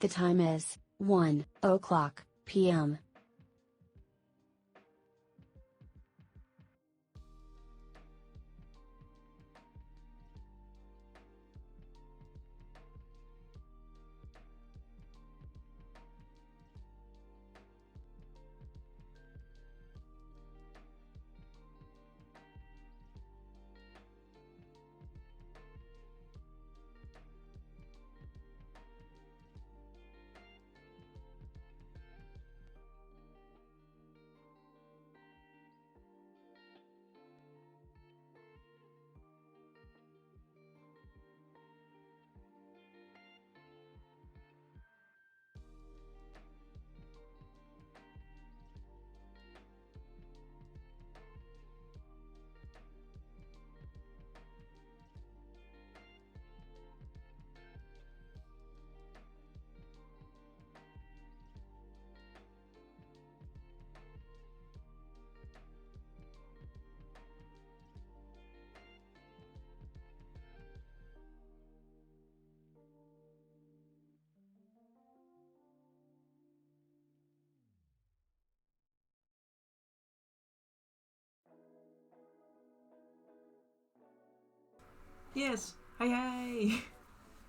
The time is 1:00 p.m. Yes, hi,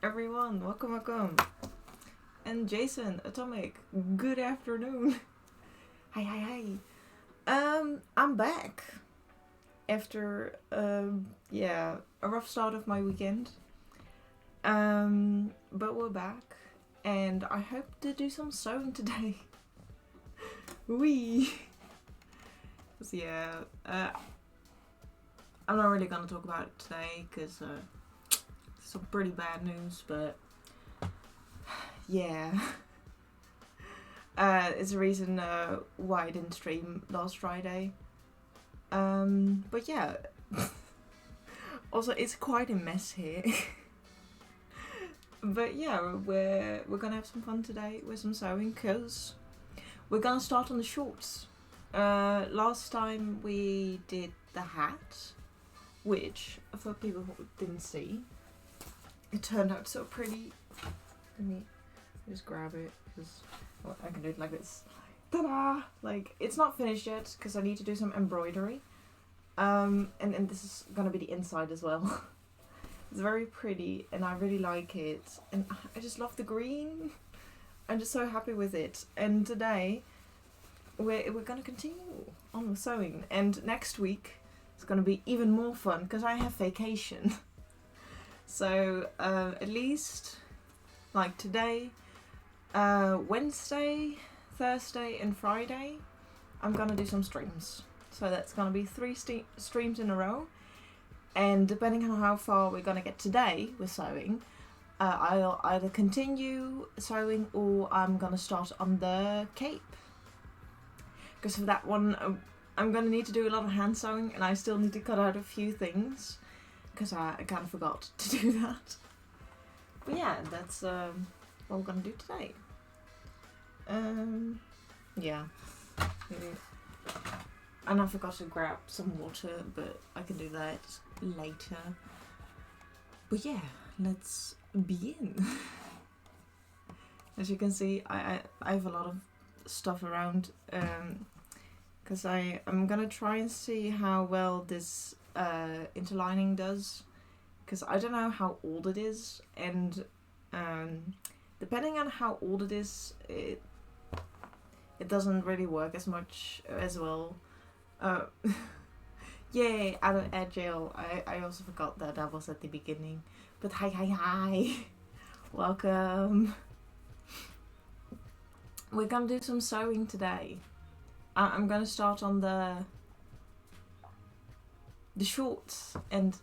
everyone, welcome. And Jason, Atomic, good afternoon. Hi. I'm back after a rough start of my weekend. But we're back, and I hope to do some sewing today. Wee. So I'm not really gonna talk about it today because some pretty bad news, but yeah. It's the reason why I didn't stream last Friday. But yeah. Also, it's quite a mess here. But yeah, we're gonna have some fun today with some sewing because we're gonna start on the shorts. Last time we did the hat, which, for people who didn't see, it turned out so pretty. Let me just grab it, because I can do it like this. Ta-da! Like, it's not finished yet, because I need to do some embroidery. And this is gonna be the inside as well. It's very pretty, and I really like it. And I just love the green. I'm just so happy with it. And today, we're gonna continue on with sewing. And next week, it's gonna be even more fun because I have vacation. So at least like today, Wednesday, Thursday and Friday, I'm gonna do some streams. So that's gonna be 3 streams in a row. And depending on how far we're gonna get today with sewing, I'll either continue sewing or I'm gonna start on the cape. Because for that one, I'm gonna need to do a lot of hand sewing, and I still need to cut out a few things because I kind of forgot to do that. But yeah, that's what we're gonna do today. Yeah. And I forgot to grab some water, but I can do that later. But yeah, let's begin. As you can see, I have a lot of stuff around. Because I'm gonna try and see how well this interlining does, because I don't know how old it is, and depending on how old it is, it doesn't really work as much as well. Yay, out of agile. I also forgot that was at the beginning. But hi. Welcome. We're gonna do some sewing today. I'm gonna start on the shorts, and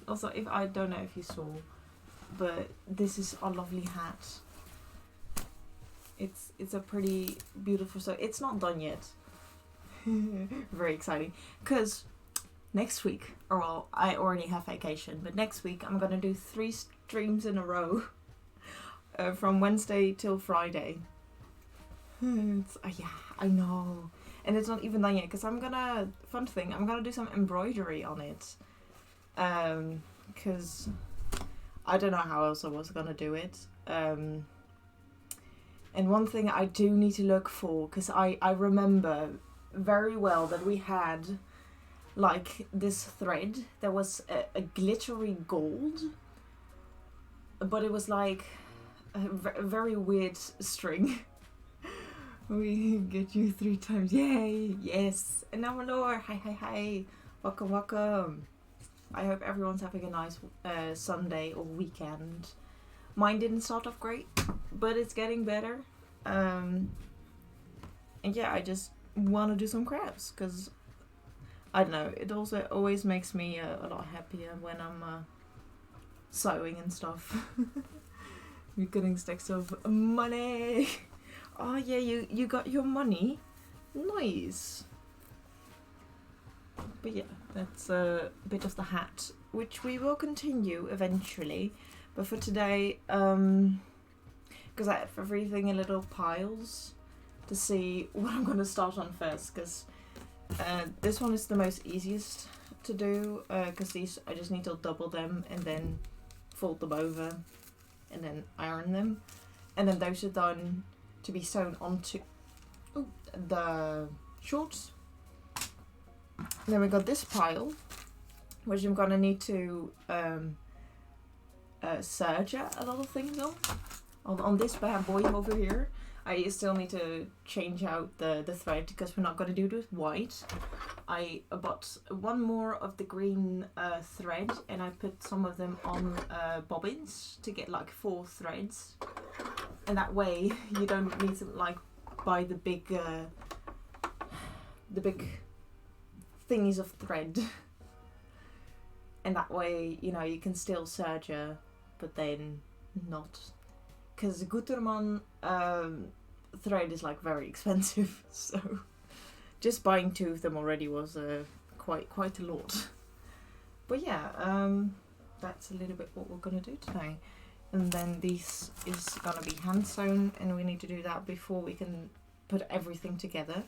also, if I don't know if you saw, but this is a lovely hat. It's a pretty beautiful. So it's not done yet. Very exciting, because next week, or well, I already have vacation, but next week I'm gonna do 3 streams in a row, from Wednesday till Friday. Yeah, I know. And it's not even done yet, because I'm gonna do some embroidery on it. Because I don't know how else I was gonna do it. And one thing I do need to look for, because I remember very well that we had like this thread that was a glittery gold, but it was like a very weird string. We get you 3 times, yay, yes, and now Lord, hi, welcome. I hope everyone's having a nice Sunday or weekend. Mine didn't start off great, but it's getting better. And yeah, I just want to do some crafts, because I don't know, it also always makes me a lot happier when I'm sewing and stuff. You're getting stacks of money. Oh yeah, you got your money. Nice. But yeah, that's a bit of the hat, which we will continue eventually. But for today, because I have everything in little piles to see what I'm going to start on first, because this one is the most easiest to do, because these I just need to double them and then fold them over and then iron them, and then those are done to be sewn onto the shorts. Then we got this pile, which I'm gonna need to serger a lot of things on this bad boy over here. I still need to change out the thread, because we're not gonna do it with white. I bought one more of the green thread, and I put some of them on bobbins to get like 4 threads, and that way you don't need to like buy the big thingies of thread, and that way, you know, you can still serger, but then not, because Gutermann thread is like very expensive, so just buying 2 of them already was quite a lot. But yeah, that's a little bit what we're gonna do today. And then this is gonna be hand sewn, and we need to do that before we can put everything together.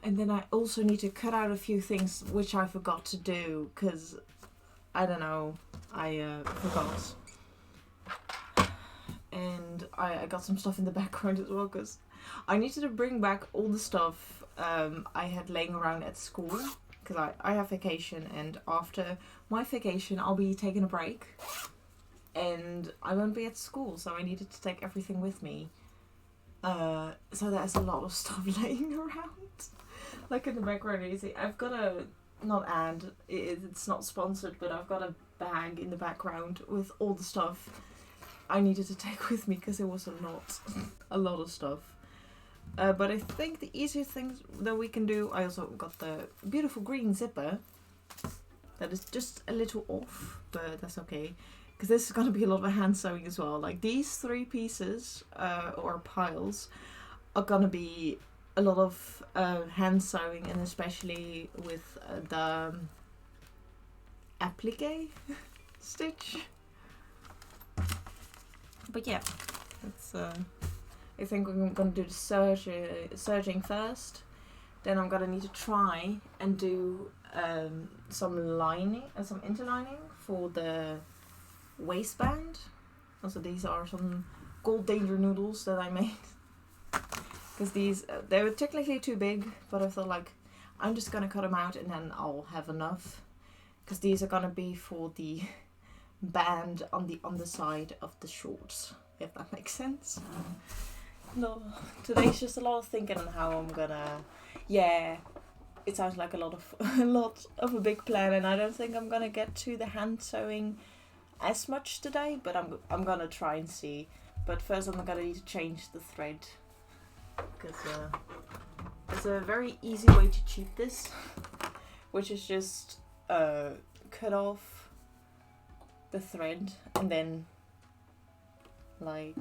And then I also need to cut out a few things which I forgot to do, because I don't know, I forgot. And I got some stuff in the background as well, because I needed to bring back all the stuff I had laying around at school, because I have vacation, and after my vacation I'll be taking a break and I won't be at school, so I needed to take everything with me. So there's a lot of stuff laying around. Like in the background, you see, I've got it's not sponsored, but I've got a bag in the background with all the stuff I needed to take with me, because it was a lot of stuff. But I think the easiest things that we can do, I also got the beautiful green zipper that is just a little off, but that's okay, because this is going to be a lot of hand sewing as well. Like these 3 pieces or piles are going to be a lot of hand sewing, and especially with the applique stitch. But yeah, it's I think I'm gonna do the serging first. Then I'm gonna need to try and do some lining and some interlining for the waistband. Also, these are some gold danger noodles that I made. Because these, they were technically too big, but I thought like, I'm just gonna cut them out and then I'll have enough. Because these are gonna be for the band on the underside of the shorts, if that makes sense. No, today's just a lot of thinking on how I'm gonna, yeah, it sounds like a lot of a big plan, and I don't think I'm gonna get to the hand sewing as much today, but I'm gonna try and see. But first I'm gonna need to change the thread, because there's a very easy way to cheat this, which is just cut off the thread and then like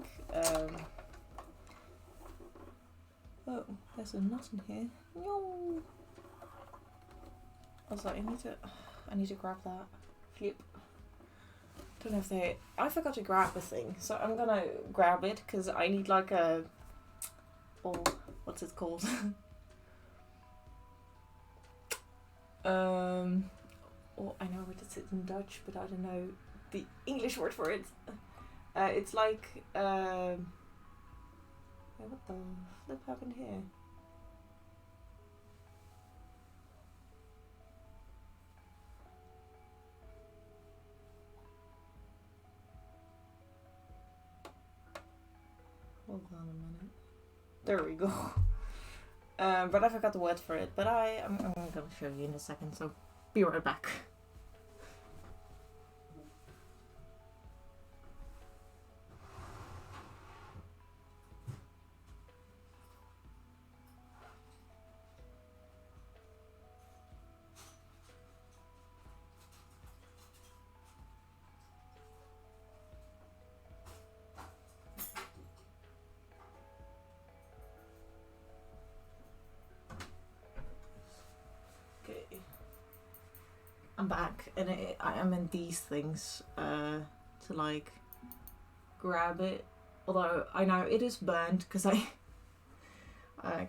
oh, there's a knot in here. No. I was like, I need to grab that. Flip. Don't know if I forgot to grab the thing, so I'm gonna grab it, because I need like a, oh, what's it called? Oh, I know what it's in Dutch, but I don't know the English word for it. It's like what the flip happened here? Hold on a minute. There we go. But I forgot the word for it. But I'm going to show you in a second, so be right back. I'm back, and I am in these things to like grab it. Although I know it is burnt because I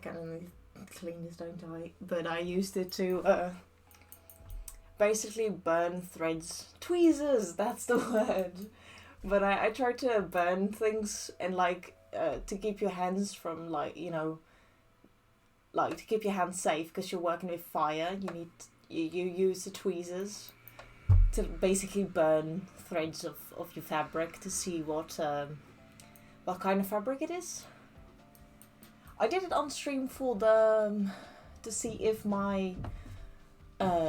can only clean this, don't I? But I used it to basically burn threads, tweezers. That's the word. But I try to burn things and like to keep your hands from like like to keep your hands safe because you're working with fire. You use the tweezers to basically burn threads of your fabric to see what kind of fabric it is. I did it on stream for the to see if my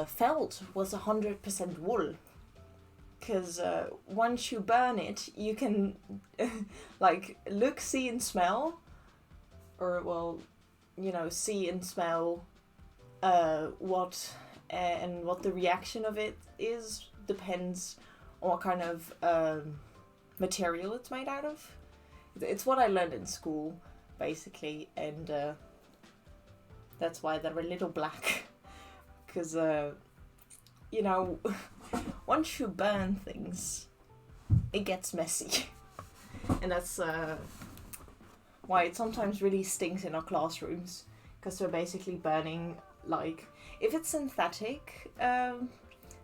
felt was 100% wool, because once you burn it, you can like look, see, and smell, or well, see and smell what the reaction of it is depends on what kind of material it's made out of. It's what I learned in school, basically, and that's why they're a little black. Because, once you burn things, it gets messy. And that's why it sometimes really stinks in our classrooms. Because we're basically burning, like, if it's synthetic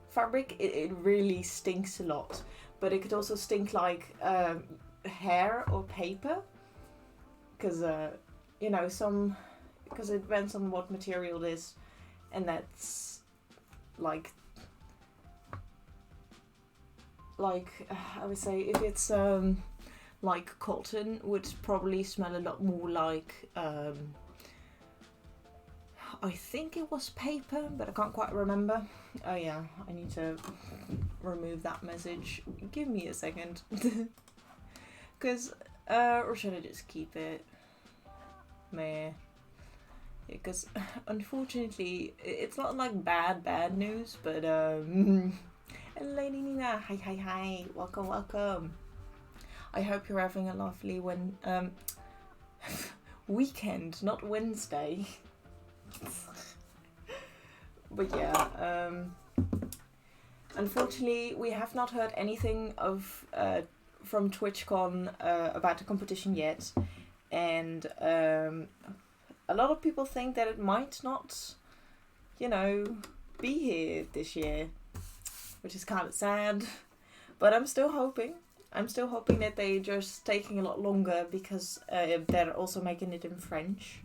fabric, it really stinks a lot. But it could also stink like hair or paper. Because, because it depends on what material it is. And that's like I would say if it's like cotton, would probably smell a lot more like I think it was paper, but I can't quite remember. Oh yeah, I need to remove that message. Give me a second. Because or should I just keep it? Meh. Because unfortunately, it's not like bad news, but and Lady Nina, hi, welcome. I hope you're having a lovely weekend, not Wednesday. But yeah, unfortunately, we have not heard anything of from TwitchCon about the competition yet, and a lot of people think that it might not, be here this year, which is kind of sad. But I'm still hoping. I'm still hoping that they're just taking a lot longer because they're also making it in French,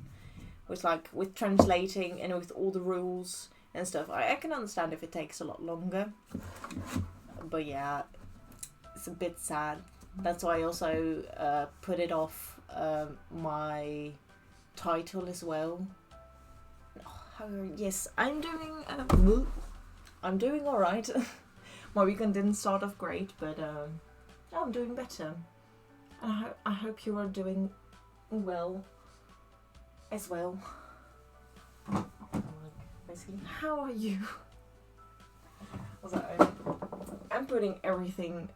with translating and with all the rules and stuff. I can understand if it takes a lot longer. But yeah, it's a bit sad. That's why I also put it off my title as well. Yes, I'm doing all right. My weekend didn't start off great, but I'm doing better. And I hope you are doing well as well. Basically, how are you? Also, I'm putting everything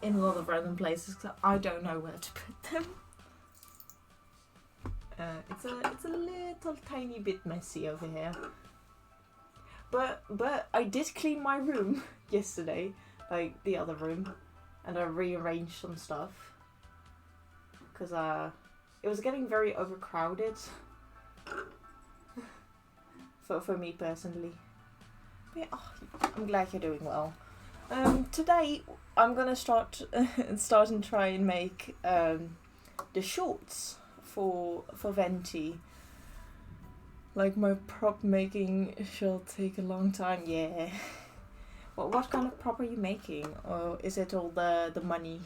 in a lot of random places because I don't know where to put them. It's a little tiny bit messy over here. But I did clean my room yesterday, like the other room, and I rearranged some stuff because it was getting very overcrowded for me personally. But yeah, I'm glad you're doing well. Today I'm gonna start and try and make the shorts for venti. Like, my prop making shall take a long time. Yeah. What kind of prop are you making? Or is it all the money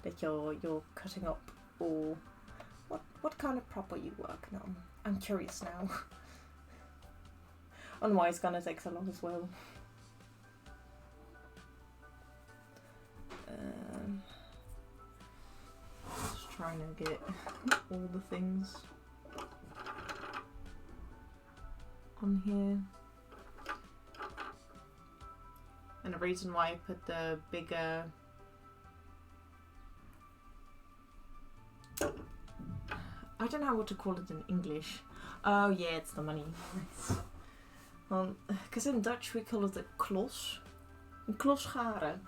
that you're cutting up, or what kind of prop are you working on? I'm curious now. On why it's gonna take so long as well. Just trying to get all the things on here. And the reason why I put the bigger I don't know what to call it in English. Oh yeah, it's the money. Because in Dutch we call it a klos. Een klosgaren.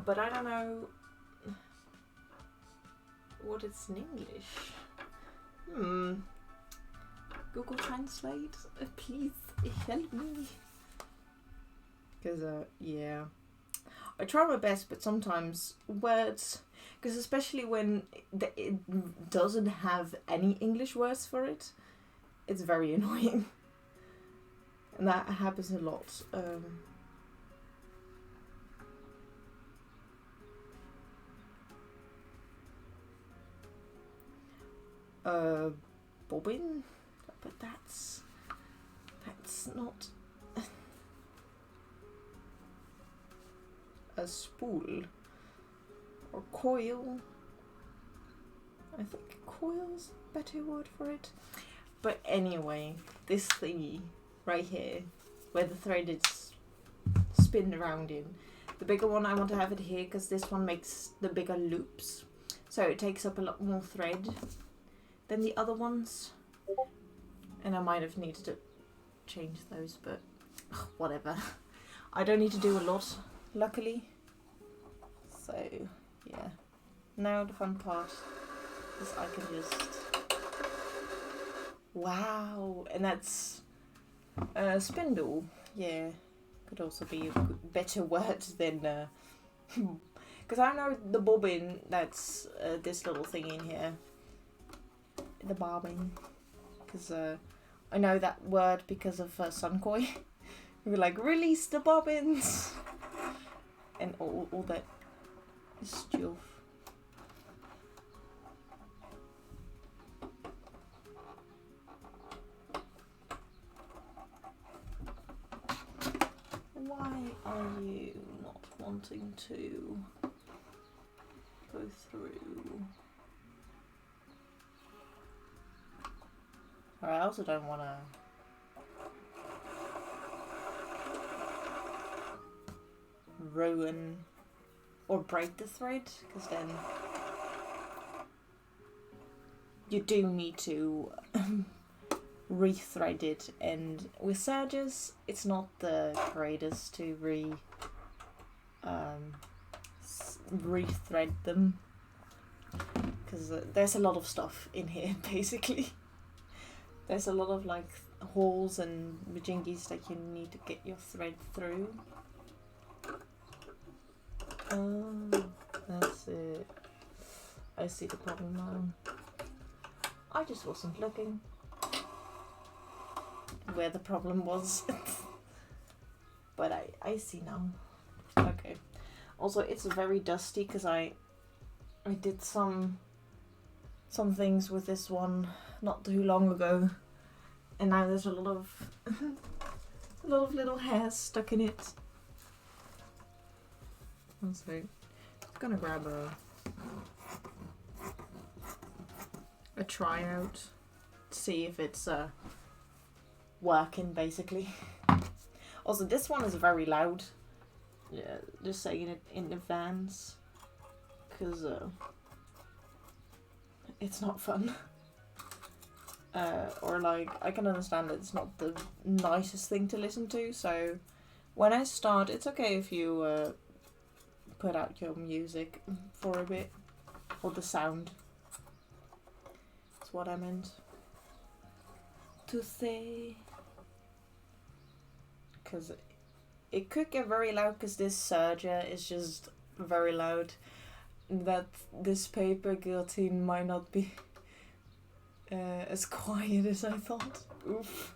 But I don't know what it's in English. Google Translate, please help me. Because, yeah. I try my best, but sometimes words, because especially when it doesn't have any English words for it, it's very annoying. And that happens a lot. Bobbin, but that's not a spool or coil. I think coil's a better word for it. But anyway, this thingy right here, where the thread is spinned around in, the bigger one, I want to have it here because this one makes the bigger loops, so it takes up a lot more thread than the other ones. And I might have needed to change those, but whatever. I don't need to do a lot, luckily. So yeah, now the fun part is I can just, wow, and that's a spindle. Yeah, could also be a better word than because I know the bobbin, that's this little thing in here, the bobbin, because I know that word because of Sunkoi. We were like, release the bobbins and all that stuff. Why are you not wanting to go through? Or I also don't want to ruin or break the thread, because then you do need to rethread it, and with serges it's not the greatest to rethread them, because there's a lot of stuff in here. Basically there's a lot of like holes and majingies that you need to get your thread through. That's it. I see the problem now. I just wasn't looking where the problem was. But I see now. Okay. Also, it's very dusty because I did some things with this one not too long ago, and now there's a lot of little hairs stuck in it. So I'm gonna grab a tryout to see if it's working, basically. Also, this one is very loud. Yeah, just saying it in advance, because it's not fun. Or like, I can understand that it's not the nicest thing to listen to, so when I start, it's okay if you put out your music for a bit, or the sound. That's what I meant to say. Because it could get very loud because this serger is just very loud. That this paper guillotine might not be as quiet as I thought. Oof.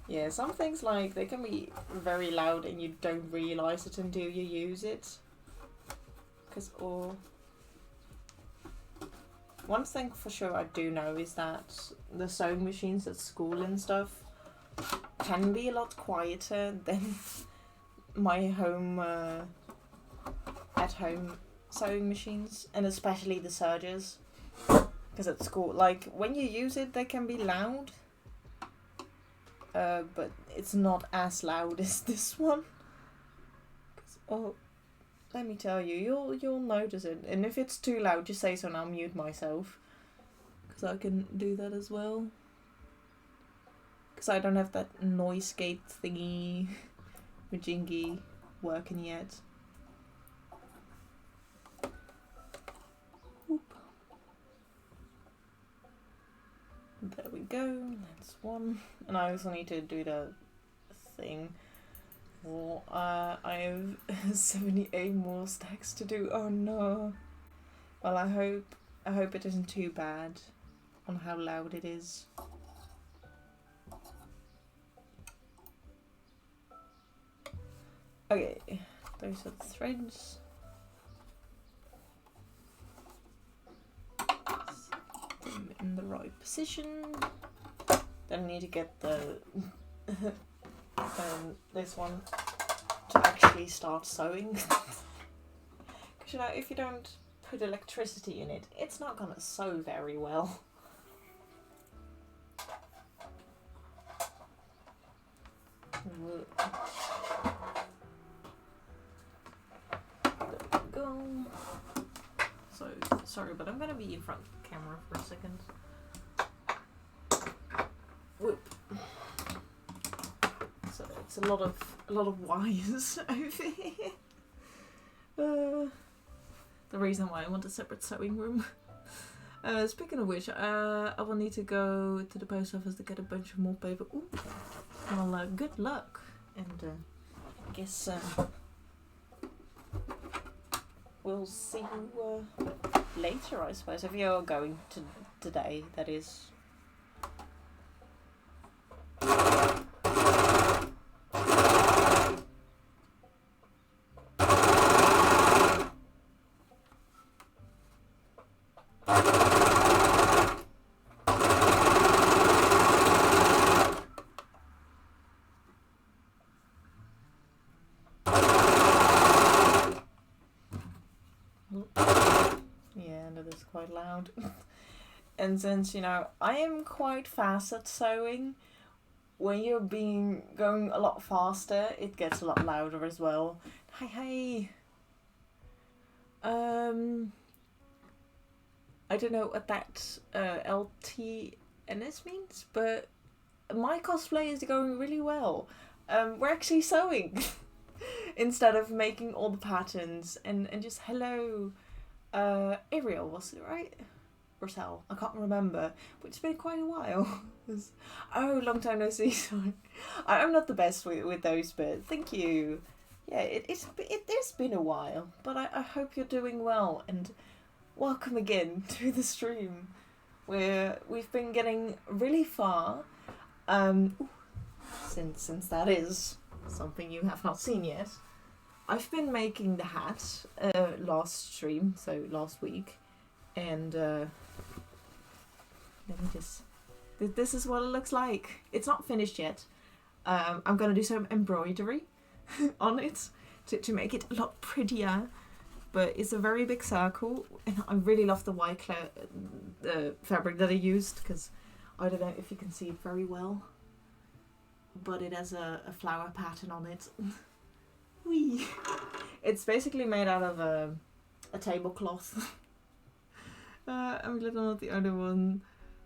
Yeah, some things like they can be very loud and you don't realize it until you use it. One thing for sure I do know is that the sewing machines at school and stuff can be a lot quieter than my home at home sewing machines, and especially the sergers. Because at school, like when you use it, they can be loud, but it's not as loud as this one. Oh, let me tell you, you'll notice it, and if it's too loud, just say so and I'll mute myself, because I can do that as well. Because I don't have that noise gate thingy, majingy working yet. Oop. There we go, that's one. And I also need to do the thing. Well, I have 78 more stacks to do. Oh no. Well, I hope it isn't too bad on how loud it is. Okay, those are the threads. Put them in the right position. Then I need to get the this one to actually start sewing. Because you know, if you don't put electricity in it, it's not gonna sew very well. There we go. So sorry, but I'm gonna be in front of the camera for a second. Whoop. So it's a lot of wires over here. The reason why I want a separate sewing room. Speaking of which, I will need to go to the post office to get a bunch of more paper. Ooh. Well, good luck, and I guess we'll see you later, I suppose, if you're going to today, that is. Yeah, that is quite loud. And since, you know, I am quite fast at sewing, when you're going a lot faster, it gets a lot louder as well. Hi. I don't know what that LTNS means, but my cosplay is going really well. We're actually sewing instead of making all the patterns and just hello. Ariel, was it right? Or Sal, I can't remember, but it's been quite a while. Oh, long time no see, sorry. I'm not the best with those, but thank you. Yeah, it's been a while, but I hope you're doing well, and welcome again to the stream, where we've been getting really far, since that is something you have not seen yet. I've been making the hat last stream, so last week, and let me just. This is what it looks like. It's not finished yet. I'm gonna do some embroidery on it to make it a lot prettier. But it's a very big circle, and I really love the white fabric that I used, because I don't know if you can see it very well, but it has a flower pattern on it. Whee! It's basically made out of a tablecloth. I'm glad not the other one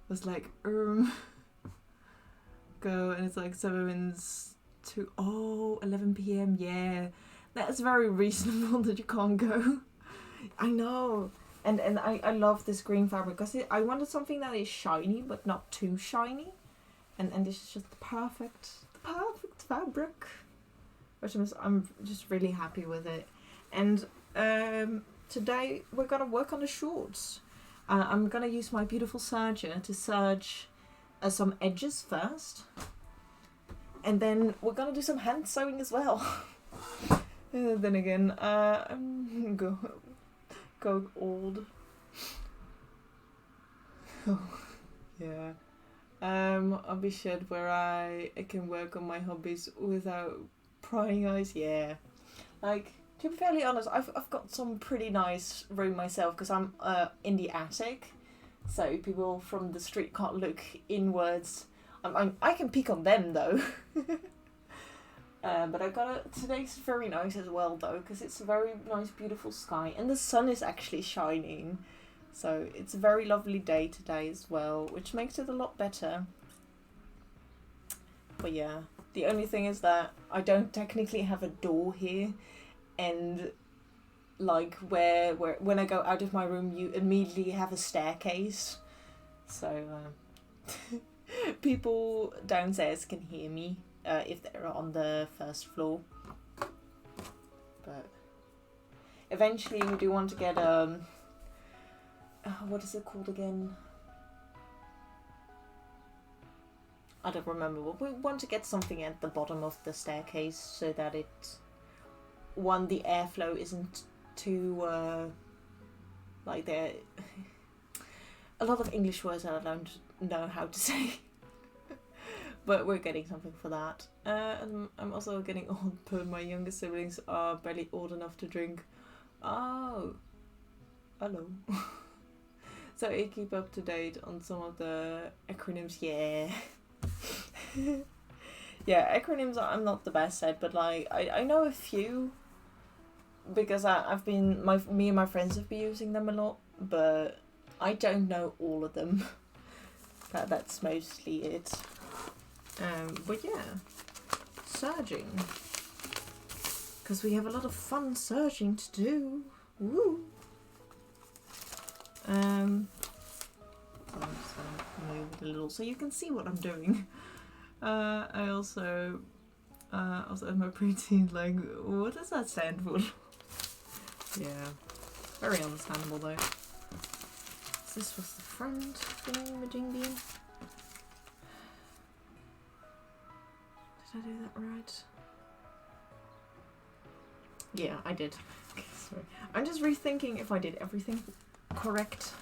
was like go, and it's like 7 to 11 p.m. Yeah, that's very reasonable that you can't go. I know, and I love this green fabric because I wanted something that is shiny but not too shiny, and this is just the perfect fabric. I'm just really happy with it. And today we're gonna work on the shorts. I'm gonna use my beautiful serger to serge some edges first, and then we're gonna do some hand sewing as well. Then again, I'm go old. Yeah. I'll be shed where I can work on my hobbies without prying eyes. Yeah. Like, to be fairly honest, I've got some pretty nice room myself because I'm in the attic, so people from the street can't look inwards. I can peek on them though. But today's very nice as well though, because it's a very nice beautiful sky and the sun is actually shining, so it's a very lovely day today as well, which makes it a lot better. But yeah, the only thing is that I don't technically have a door here, and like where when I go out of my room you immediately have a staircase, so people downstairs can hear me if they're on the first floor. But eventually we do want to get what is it called again? I don't remember, but we want to get something at the bottom of the staircase so that the airflow isn't too like there. A lot of English words that I don't know how to say. But we're getting something for that. And I'm also getting old, but my younger siblings are barely old enough to drink. Oh, hello. So I keep up to date on some of the acronyms. Yeah. Yeah, acronyms I'm not the best at, but like I know a few because me and my friends have been using them a lot, but I don't know all of them. That's mostly it. But yeah, serging, because we have a lot of fun serging to do. Woo! I'll just move it a little so you can see what I'm doing. I also have my preteen, like, what does that stand for? Yeah, very understandable though. This was the front thingy-majingy. Did I do that right? Yeah, I did. Okay, sorry. I'm just rethinking if I did everything correct.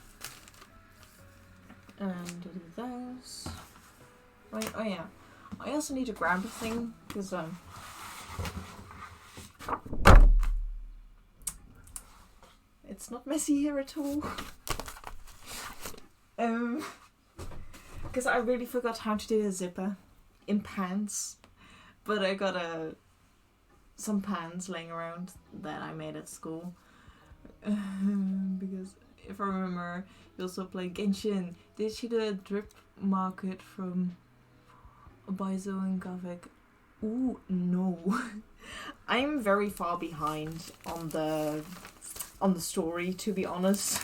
And do those. Wait, oh yeah. I also need to grab a thing because it's not messy here at all. Because I really forgot how to do a zipper in pants. But I got some pants laying around that I made at school. Because if I remember, you also played Genshin. Did she do a drip market from Baizo and Gavik? Ooh, no. I'm very far behind on the story, to be honest.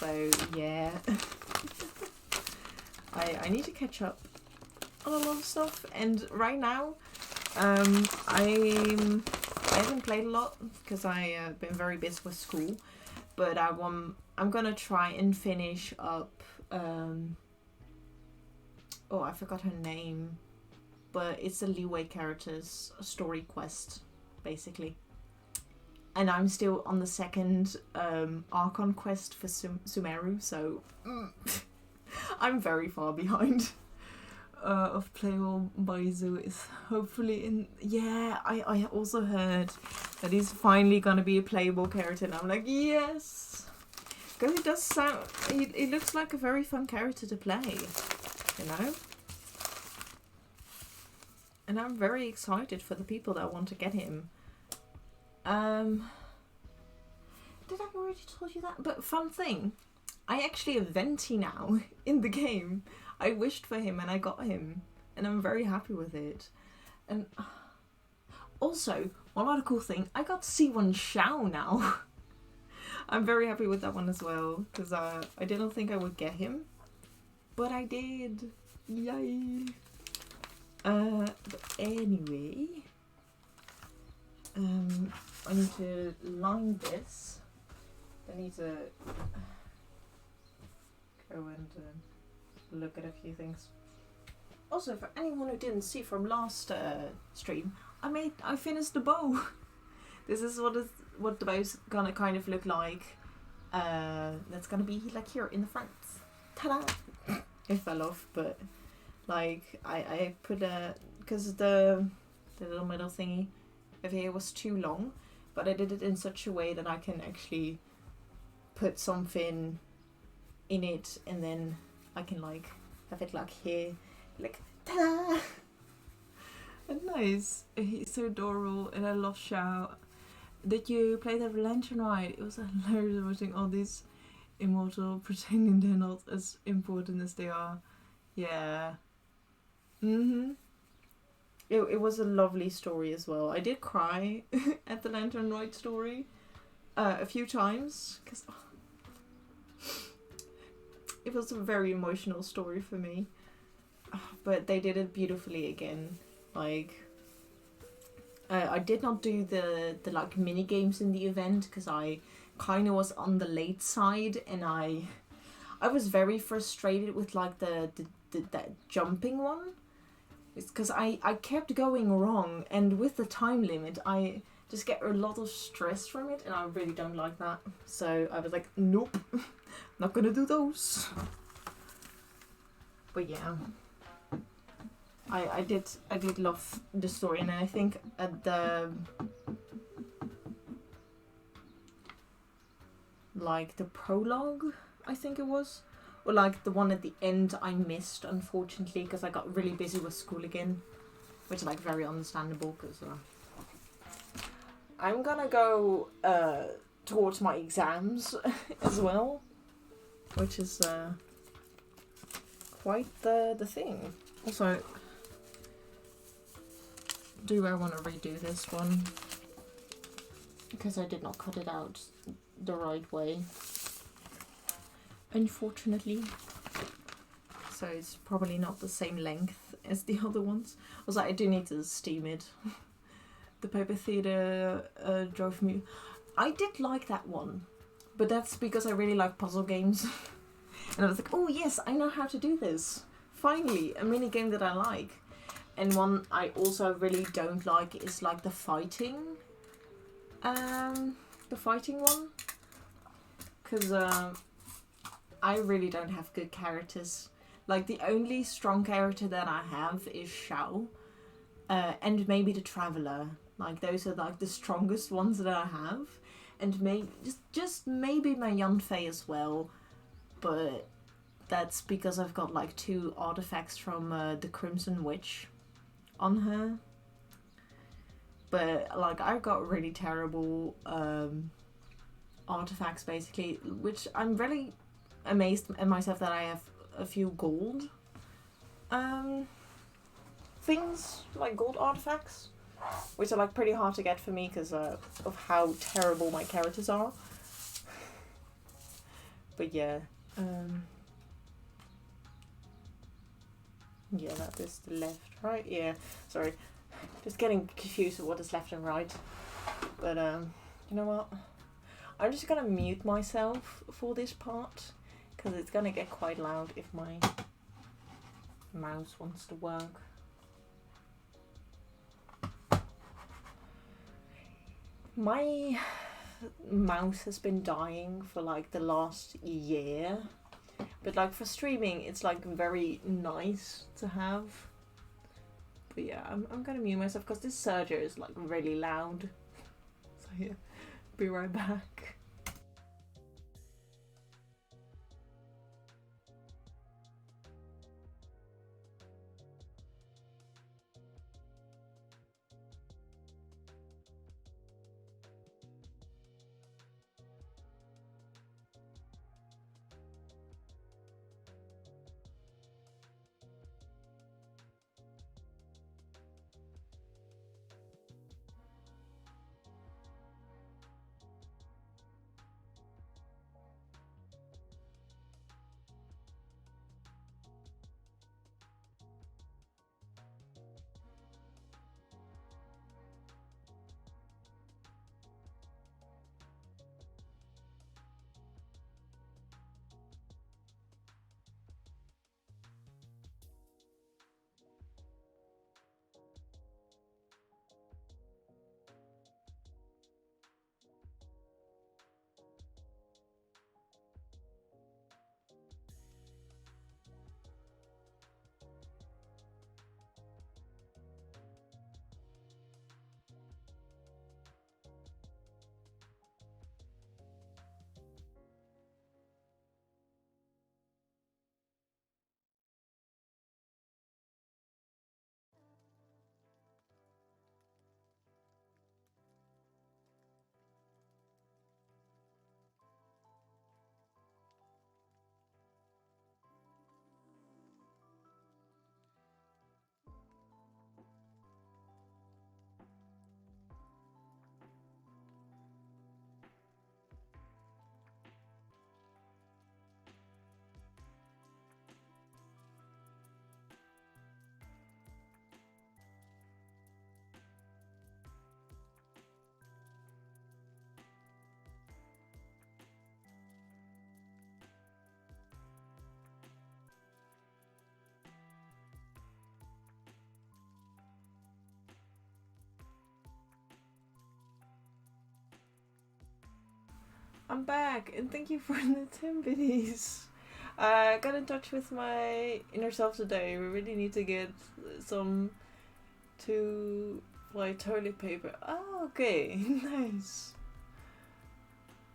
So yeah. I need to catch up on a lot of stuff, and right now I haven't played a lot because I've been very busy with school, but I'm gonna try and finish up oh, I forgot her name, but it's a Leeway character's story quest basically, and I'm still on the second Archon quest for Sumeru, so I'm very far behind. Of playable Baizu is hopefully in. Yeah, I also heard that he's finally gonna be a playable character, and I'm like, yes, because he does sound. He looks like a very fun character to play, you know. And I'm very excited for the people that want to get him. Did I already told you that? But fun thing, I actually have venti now in the game. I wished for him and I got him, and I'm very happy with it. And also, one other cool thing, I got to see one Shao now. I'm very happy with that one as well, because I didn't think I would get him, but I did. Yay! But anyway, I need to line this. I need to go and look at a few things. Also, for anyone who didn't see from last stream, I finished the bow. This is what the bow's gonna kind of look like. That's gonna be like here in the front. Ta-da! It fell off, but like I put because the little middle thingy over here was too long, but I did it in such a way that I can actually put something in it, and then I can like have it like here, like ta-da! And nice. He's so adorable, and I love Xiao. Did you play the lantern ride? It was hilarious watching all these immortal pretending they're not as important as they are. Yeah. It was a lovely story as well. I did cry at the lantern ride story a few times because it was a very emotional story for me. But they did it beautifully again. Like, I did not do the like mini games in the event because I kind of was on the late side, and I was very frustrated with like the that jumping one. It's because I kept going wrong, and with the time limit, I just get a lot of stress from it, and I really don't like that. So I was like, nope, not gonna do those. But yeah, I did love the story, and I think at the like the prologue, I think it was. Or like the one at the end I missed, unfortunately, because I got really busy with school again. Which is like very understandable, because I'm gonna go towards my exams as well. Which is quite the thing. Also, do I want to redo this one? Because I did not cut it out the right way. Unfortunately. So it's probably not the same length as the other ones. Also, I do need to steam it. The paper theatre drove me... I did like that one. But that's because I really like puzzle games. And I was like, oh yes, I know how to do this. Finally, a mini game that I like. And one I also really don't like is like the fighting. The fighting one. Because I really don't have good characters. Like, the only strong character that I have is Xiao. And maybe the Traveller. Like, those are like the strongest ones that I have. And maybe just maybe my Yanfei as well. But that's because I've got like 2 artifacts from the Crimson Witch on her. But like, I've got really terrible artifacts basically, which I'm really amazed at myself that I have a few gold things, like gold artifacts, which are like pretty hard to get for me because of how terrible my characters are. But yeah, yeah, that is the left, right? Yeah, sorry, just getting confused with what is left and right. But you know what? I'm just gonna mute myself for this part because it's gonna get quite loud if my mouse wants to work. My mouse has been dying for like the last year, but like for streaming it's like very nice to have. But yeah, I'm gonna mute myself because this serger is like really loud. So yeah, be right back. I'm back, and thank you for the 10 biddies. Got in touch with my inner self today. We really need to get some toilet paper. Oh, okay, nice.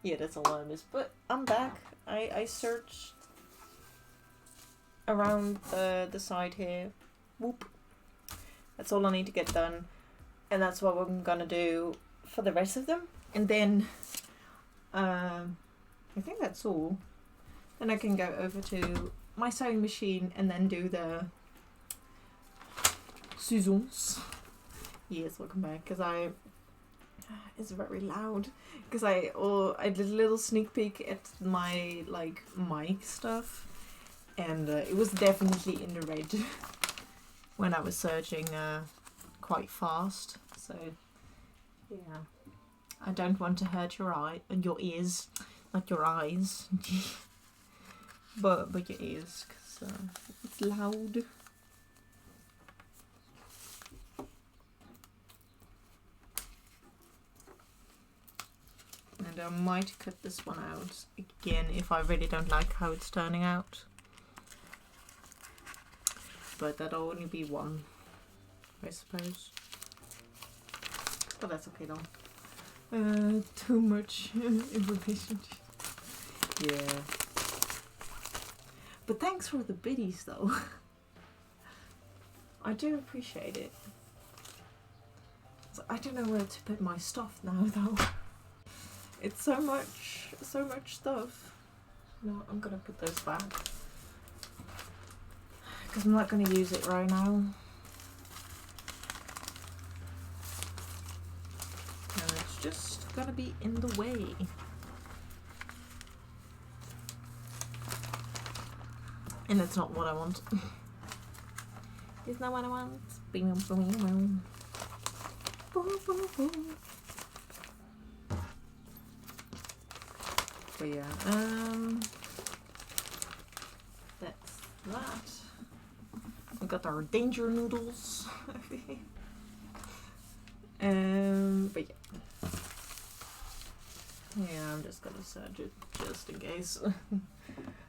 Yeah, that's all I missed. But I'm back. I searched around the side here. Whoop. That's all I need to get done, and that's what I'm gonna do for the rest of them. And then, I think that's all. Then I can go over to my sewing machine and then do the saisons. Yes, welcome back. Because it's very loud. Because I did a little sneak peek at my mic stuff, and it was definitely in the red when I was searching quite fast. So yeah, I don't want to hurt your ears, not your eyes, but your ears, because it's loud. And I might cut this one out again if I really don't like how it's turning out. But that'll only be one, I suppose. But that's okay though. Too much information. Yeah. But thanks for the biddies though. I do appreciate it. So I don't know where to put my stuff now though. It's so much stuff. No, I'm gonna put those back. Because I'm not gonna use it right now. And it's just gonna be in the way. And it's not what I want. It's not what I want. Boom, boom, boom. Boom, boom, boom. But yeah, that's that. We got our danger noodles. But yeah. Yeah, I'm just gonna search it just in case.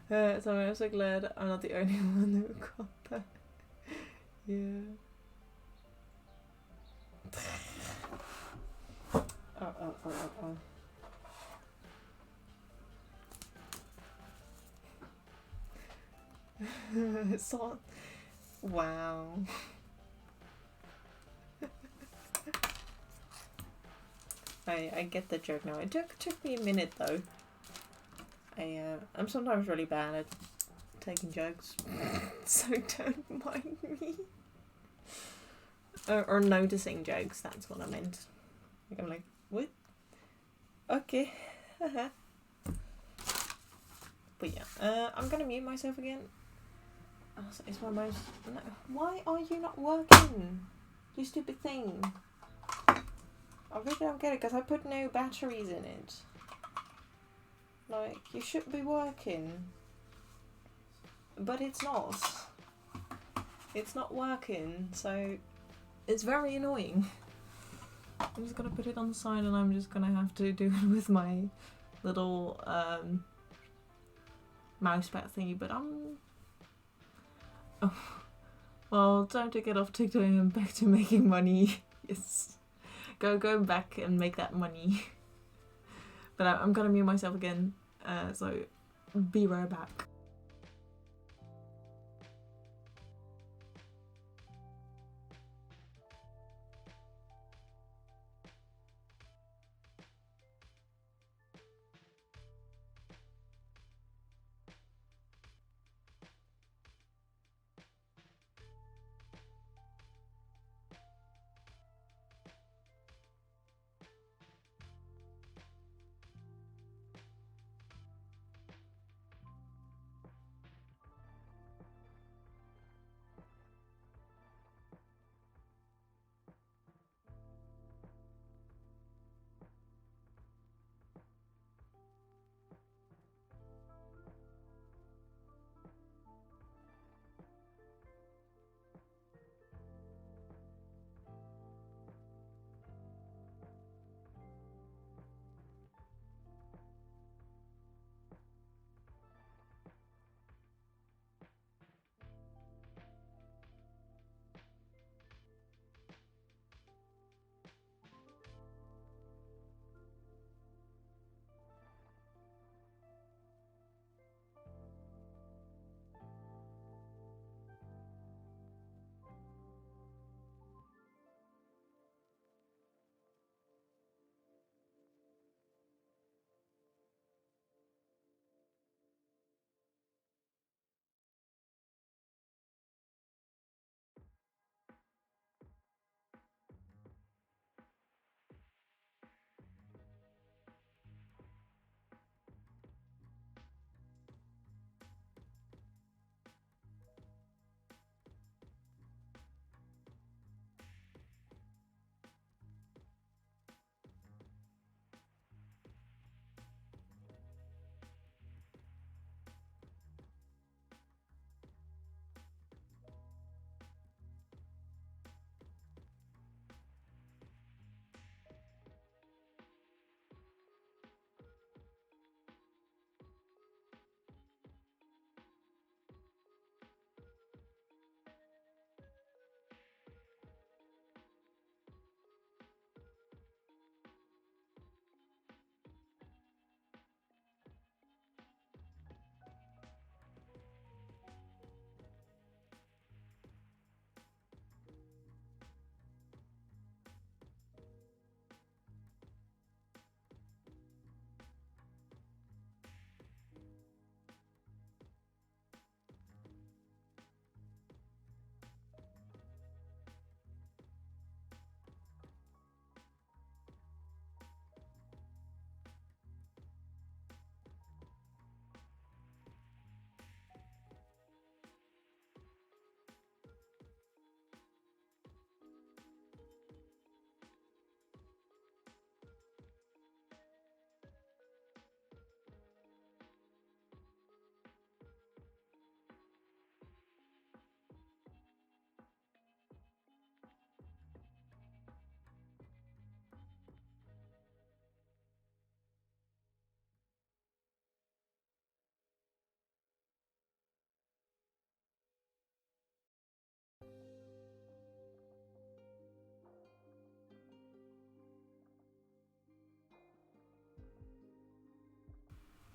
So I'm so glad I'm not the only one who got that. Yeah. Oh. So, wow. I get the joke now. It took me a minute though. I'm sometimes really bad at taking jokes, so don't mind me. Or noticing jokes. That's what I meant. Like, I'm like, what? Okay. But yeah, I'm gonna mute myself again. Is my mouse... No. Why are you not working? You stupid thing. I really don't get it, because I put no batteries in it. Like, you should be working. But it's not. It's not working, so it's very annoying. I'm just gonna put it on the side and I'm just gonna have to do it with my little mousepad thingy, but oh, well, time to get off TikTok and back to making money. Yes, go back and make that money. But I'm gonna mute myself again, so be right back.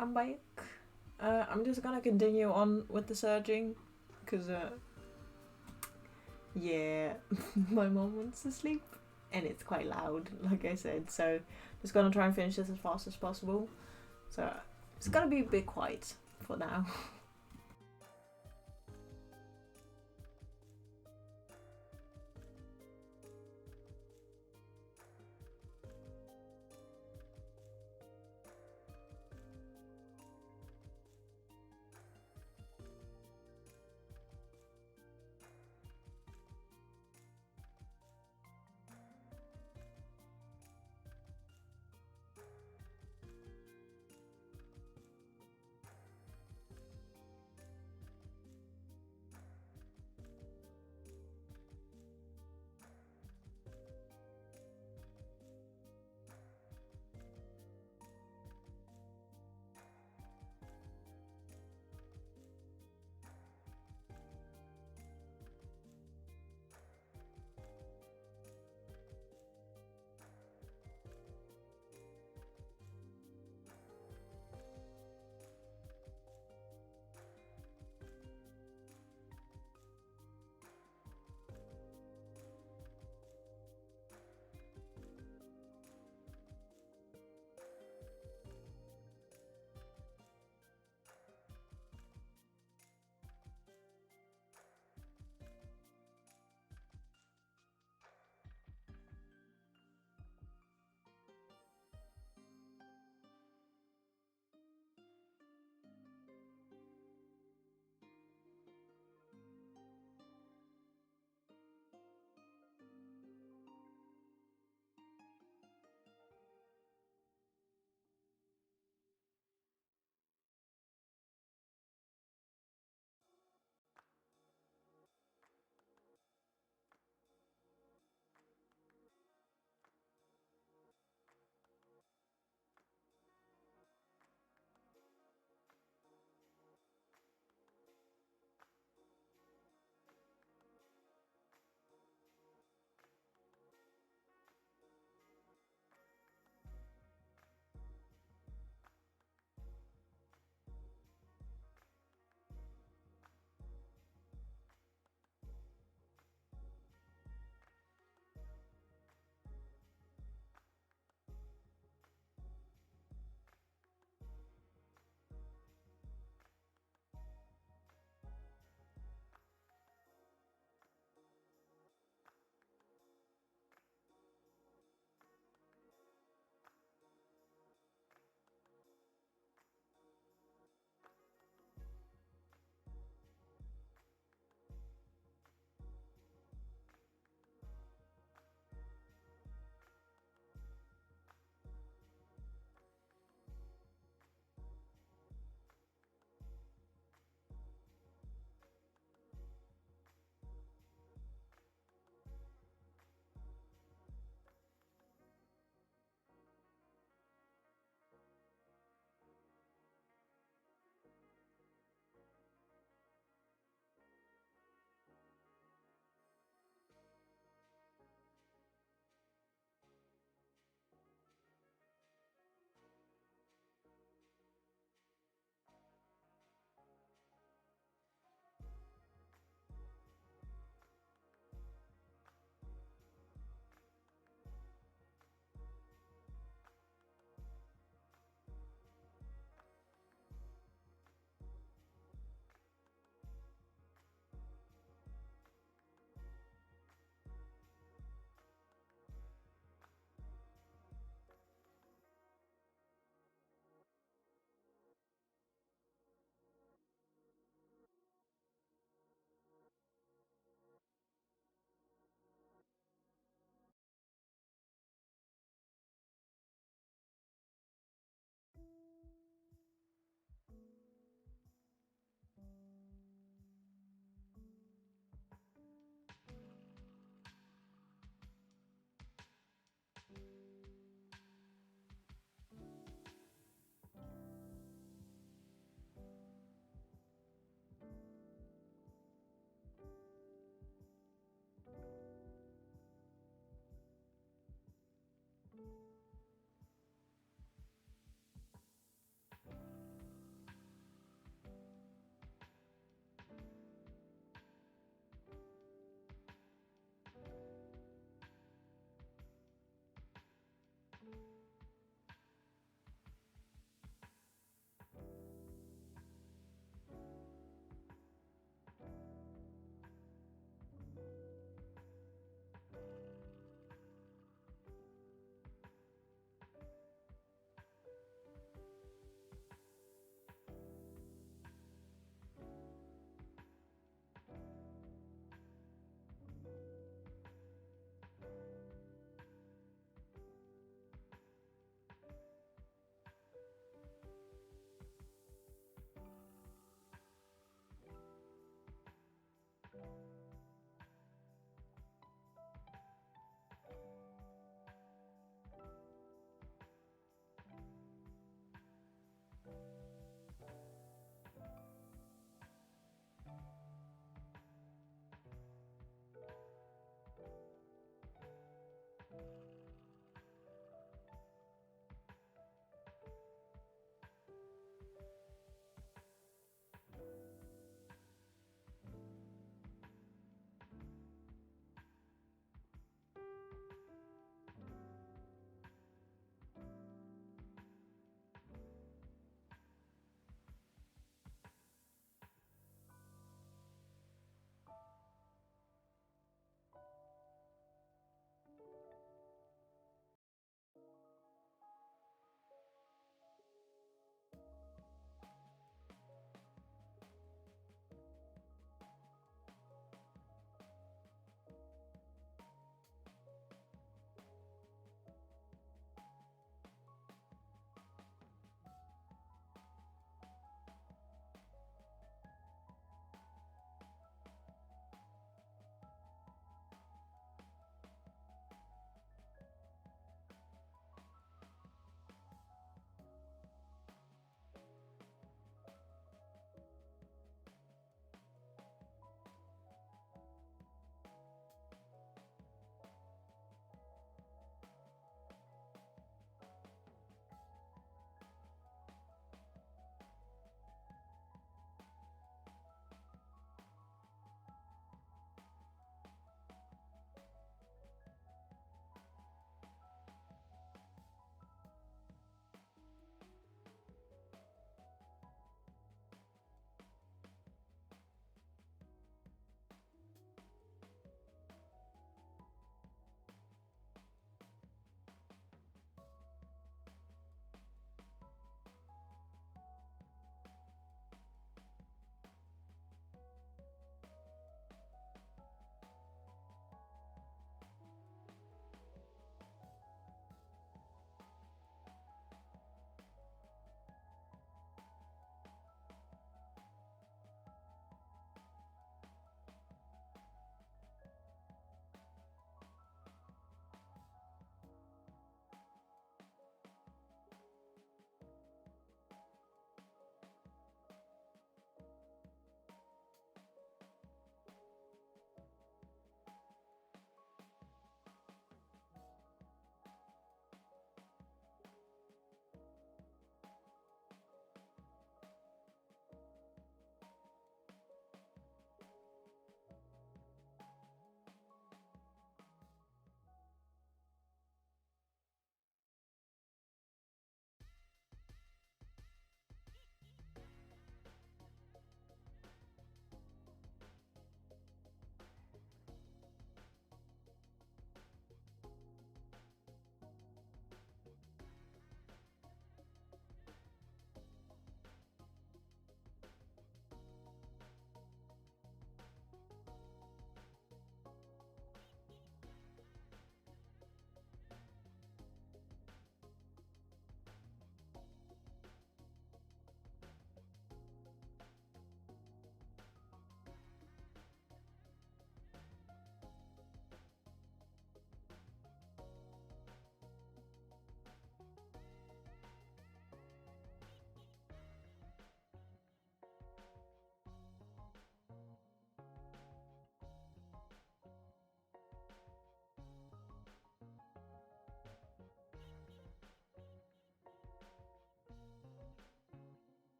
I'm back. I'm just gonna continue on with the serging, because, yeah, my mom wants to sleep, and it's quite loud, like I said, so just gonna try and finish this as fast as possible. So it's gonna be a bit quiet for now.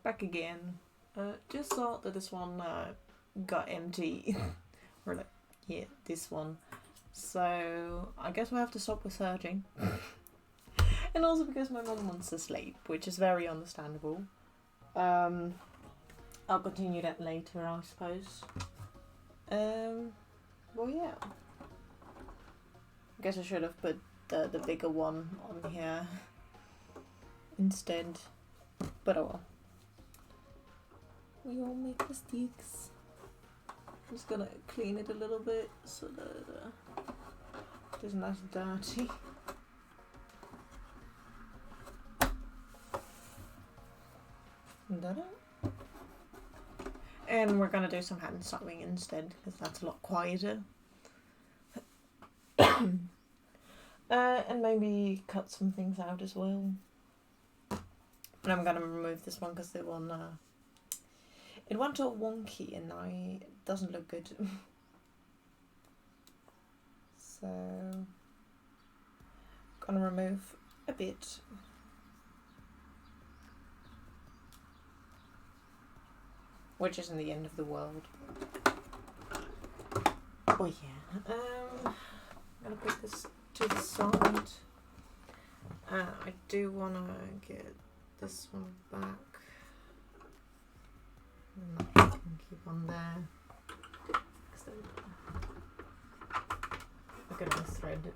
back again. Just thought that this one got empty. Or like, yeah, this one. So I guess we'll have to stop with searching. And also because my mum wants to sleep, which is very understandable. I'll continue that later, I suppose. Well, yeah. I guess I should have put the bigger one on here instead. But oh well. We all make mistakes. I'm just gonna clean it a little bit so that it isn't as dirty. And we're gonna do some hand sewing instead because that's a lot quieter. And maybe cut some things out as well. And I'm gonna remove this one because it went all wonky and it doesn't look good. So I'm gonna remove a bit. Which isn't the end of the world. Oh yeah. I'm gonna put this to the side. I do wanna get this one back. And I can keep on there. I'm gonna thread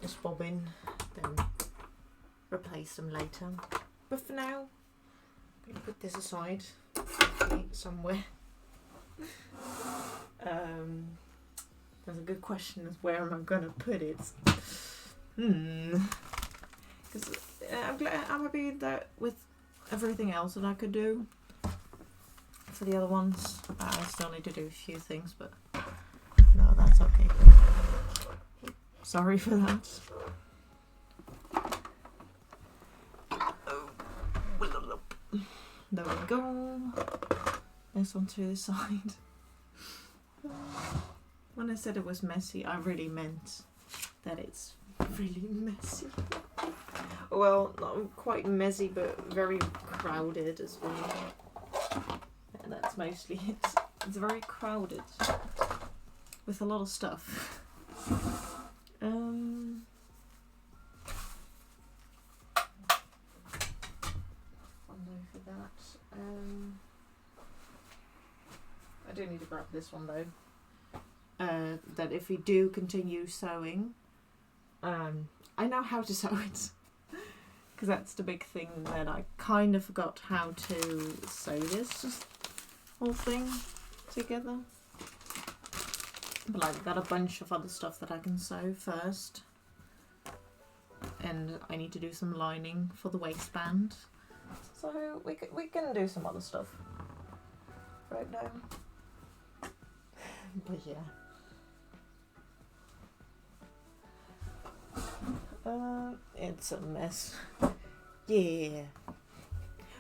this bobbin, then replace them later. But for now, I'm gonna put this aside somewhere. There's a good question as where am I gonna put it? Because I'm happy that with everything else that I could do for the other ones. I still need to do a few things, but no, that's okay. Sorry for that. There we go. This one to the side. When I said it was messy, I really meant that it's really messy. Well, not quite messy, but very crowded as well. And that's mostly it. It's very crowded with a lot of stuff. For that. I do need to grab this one though. That if we do continue sewing, I know how to sew it. Because that's the big thing that I kind of forgot how to sew this whole thing together. But like, I've got a bunch of other stuff that I can sew first. And I need to do some lining for the waistband. So we can do some other stuff right now. But yeah. It's a mess. Yeah.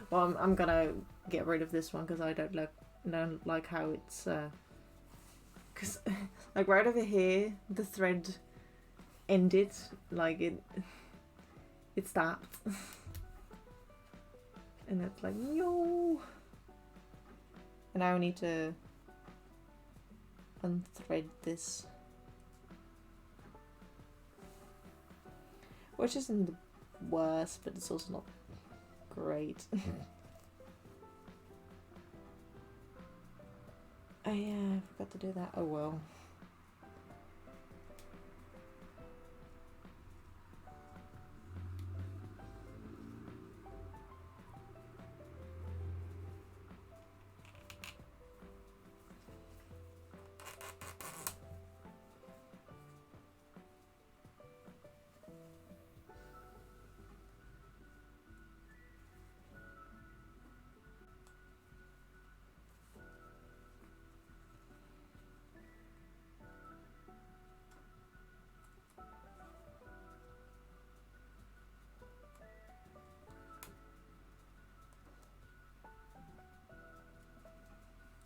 Well, I'm gonna get rid of this one because I don't like how it's because like right over here the thread ended, like it stopped. And it's like, no. And I need to unthread this. Which isn't the worst, but it's also not great. Oh yeah, I forgot to do that. Oh well.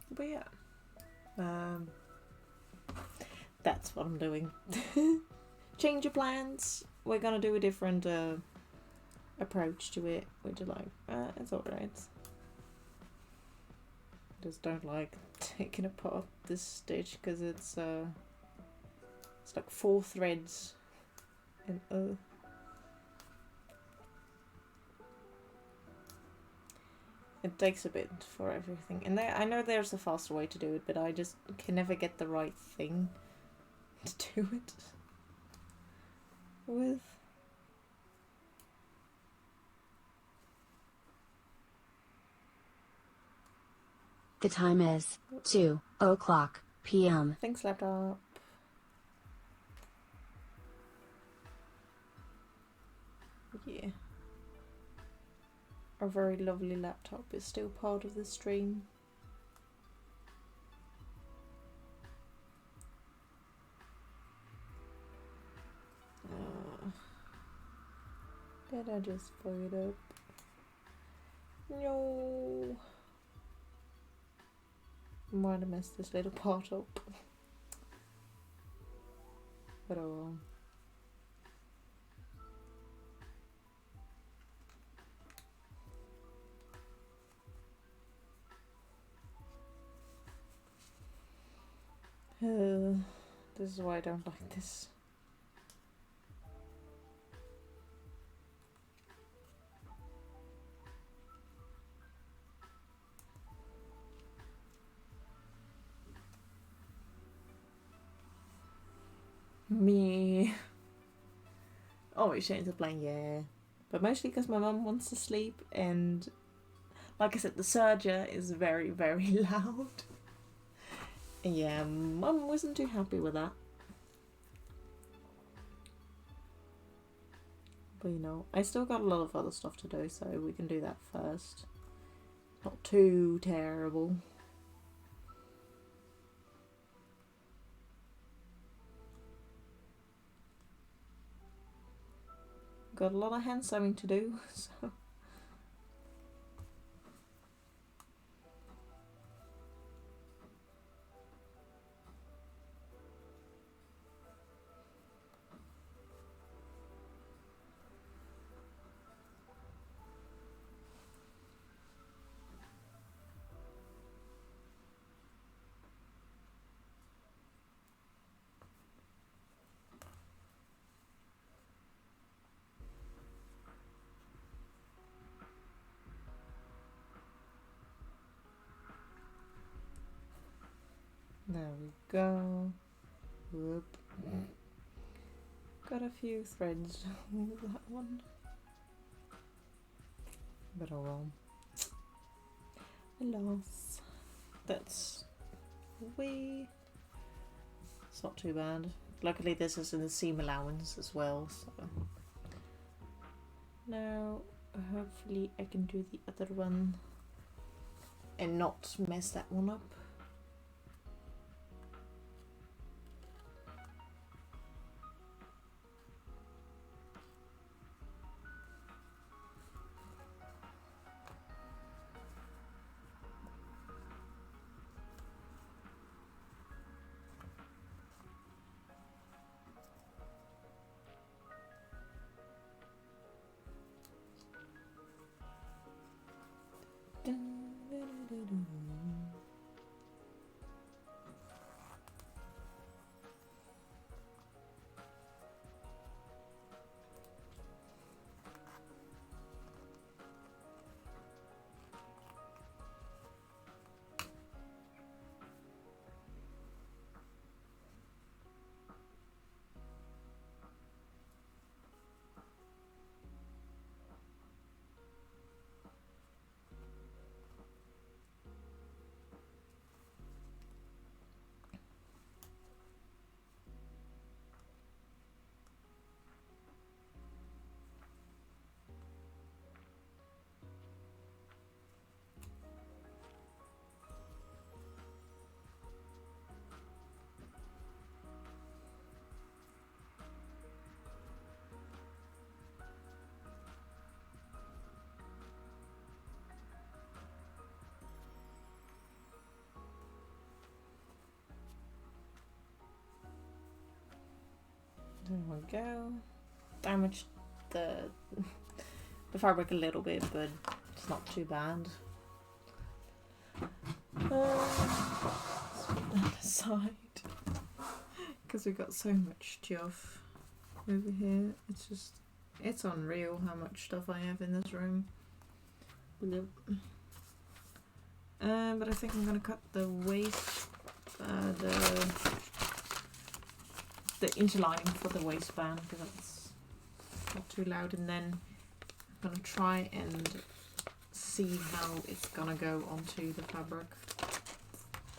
But yeah, that's what I'm doing. Change of plans. We're gonna do a different approach to it, which is like, it's alright. just don't like taking apart this stitch because it's like 4 threads and it takes a bit for everything. And I know there's a faster way to do it, but I just can never get the right thing to do it with. The time is 2:00 p.m. Thanks, laptop. Yeah. Our very lovely laptop is still part of the stream. Did I just fuck it up? No. Might have messed this little part up. But oh well. This is why I don't like this. Me. Always change the plan, yeah. But mostly because my mum wants to sleep, and like I said, the serger is very, very loud. And yeah, Mum wasn't too happy with that. But you know, I still got a lot of other stuff to do, so we can do that first. Not too terrible. Got a lot of hand sewing to do, so. There we go. Whoop. Got a few threads with that one. But oh well. Alas. That's wee. It's not too bad. Luckily this is in the seam allowance as well, so. Now hopefully I can do the other one and not mess that one up. There we go. Damaged the fabric a little bit, but it's not too bad. put that aside because we got so much stuff over here. It's unreal how much stuff I have in this room. Yep. But I think I'm gonna cut the waist, the interlining for the waistband because that's not too loud, and then I'm gonna try and see how it's gonna go onto the fabric.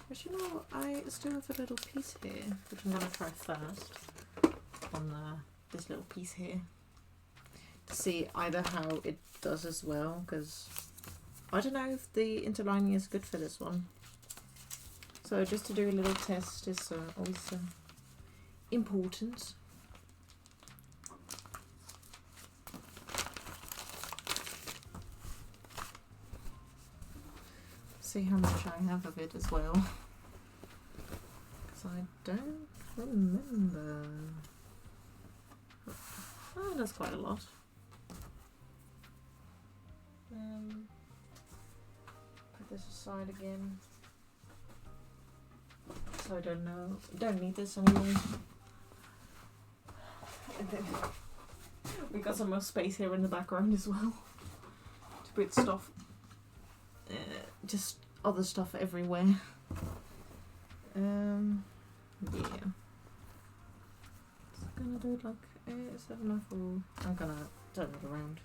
But you know, I still have a little piece here, which I'm gonna try first on this little piece here to see either how it does as well, because I don't know if the interlining is good for this one. So just to do a little test is always important. See how much I have of it as well, because I don't remember. Oh, that's quite a lot. Put this aside again. So I don't need this anymore. And then we got some more space here in the background as well to put stuff, just other stuff everywhere. Yeah. Just gonna do it like, is that enough, or I'm gonna turn it around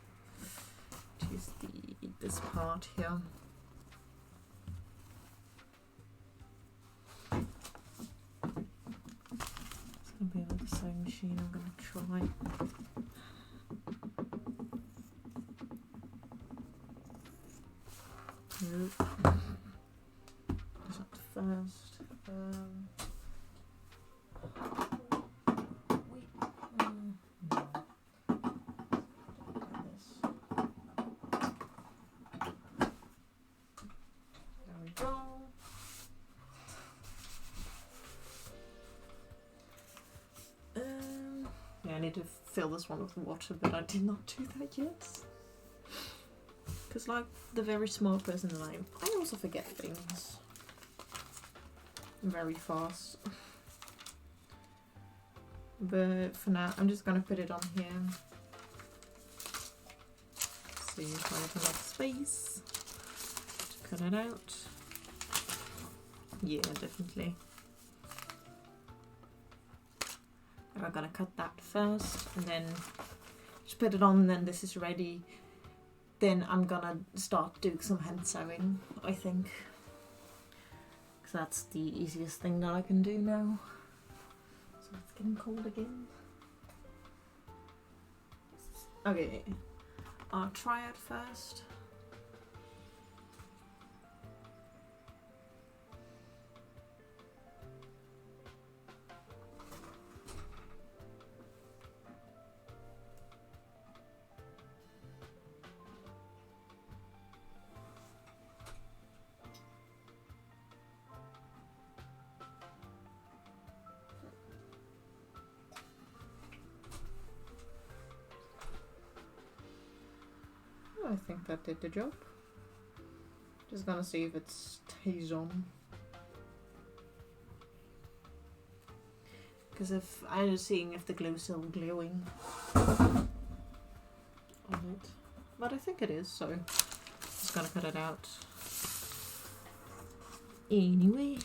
to use this part here. It's gonna be a little sewing machine. I'm gonna try. Nope. Just up to first. I need to fill this one with water, but I did not do that yet. Because like the very smart person that I also forget things very fast. But for now, I'm just going to put it on here. See if I have enough space to cut it out. Yeah, definitely. I'm gonna cut that first and then just put it on, and then this is ready. Then I'm gonna start doing some hand sewing, I think. Because that's the easiest thing that I can do now. So it's getting cold again. Okay, I'll try it first. I think that did the job. Just gonna see if it stays on. Because if I was seeing if the glue is still gluing on it. But I think it is, so just gonna cut it out. Anyway.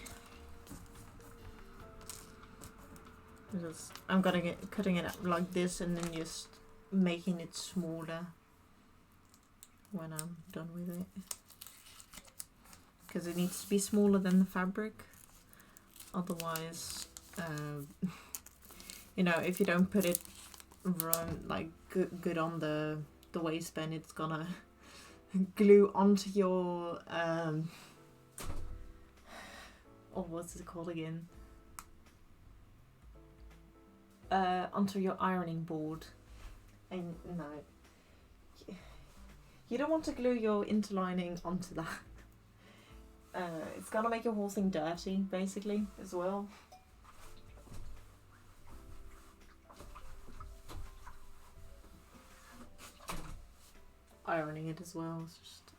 I'm gonna get cutting it up like this and then just making it smaller when I'm done with it, because it needs to be smaller than the fabric, otherwise you know, if you don't put it good on the waistband, it's gonna glue onto your oh, what's it called again, onto your ironing board, and no, you don't want to glue your interlining onto that. It's gonna make your whole thing dirty, basically, as well. Ironing it as well is just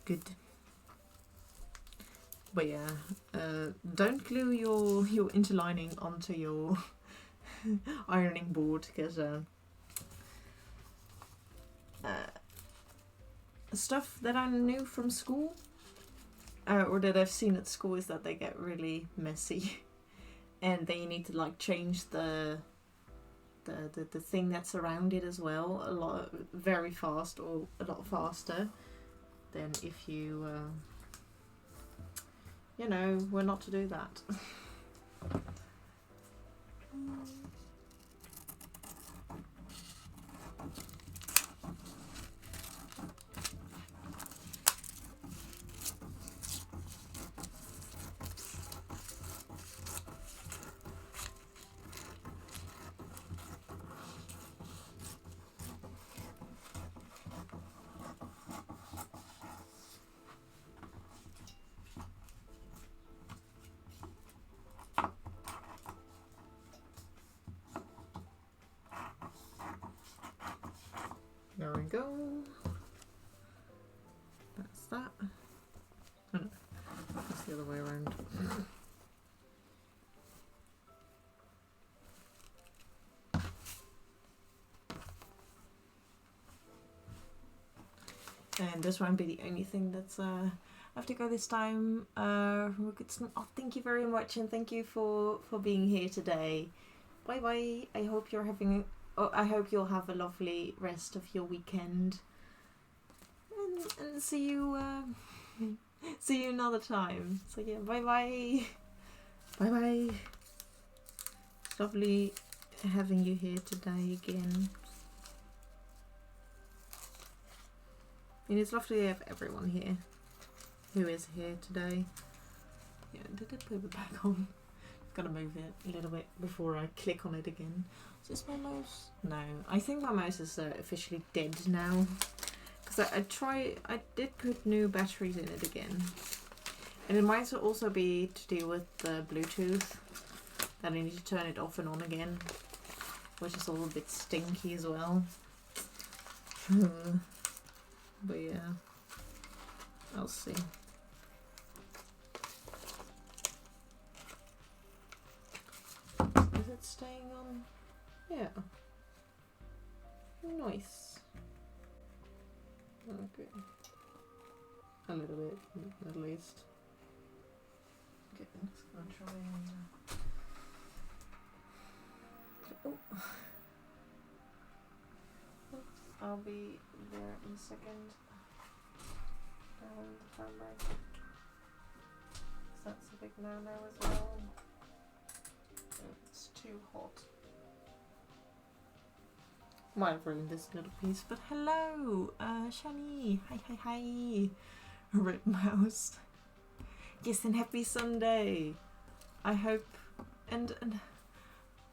good. But yeah, don't glue your interlining onto your ironing board, because stuff that I knew from school, or that I've seen at school, is that they get really messy, and then you need to like change the thing that's around it as well very fast, or a lot faster than if you you know, were not to do that. There we go. That's that. Oh no, that's the other way around. And this won't be the only thing that's I have to go this time. Thank you very much, and thank you for being here today. Bye bye. I hope you're having I hope you'll have a lovely rest of your weekend, and see you see you another time. So yeah, bye bye. Bye bye. It's lovely having you here today again. And it's lovely to have everyone here who is here today. Yeah, did I put it back on? Gotta move it a little bit before I click on it again. Is this my mouse? No, I think my mouse is officially dead now. Because I did put new batteries in it again. And it might also be to do with the Bluetooth, that I need to turn it off and on again, which is all a bit stinky as well. But yeah, I'll see. Is it staying on? Yeah. Nice. Okay. A little bit, at least. Okay, I'm just gonna try and... Oh. I'll be there in a second. The camera. That's a big no-no as well. It's too hot. Might have ruined this little piece, but hello, Shani. Hi. Red mouse. Yes, and happy Sunday. I hope, and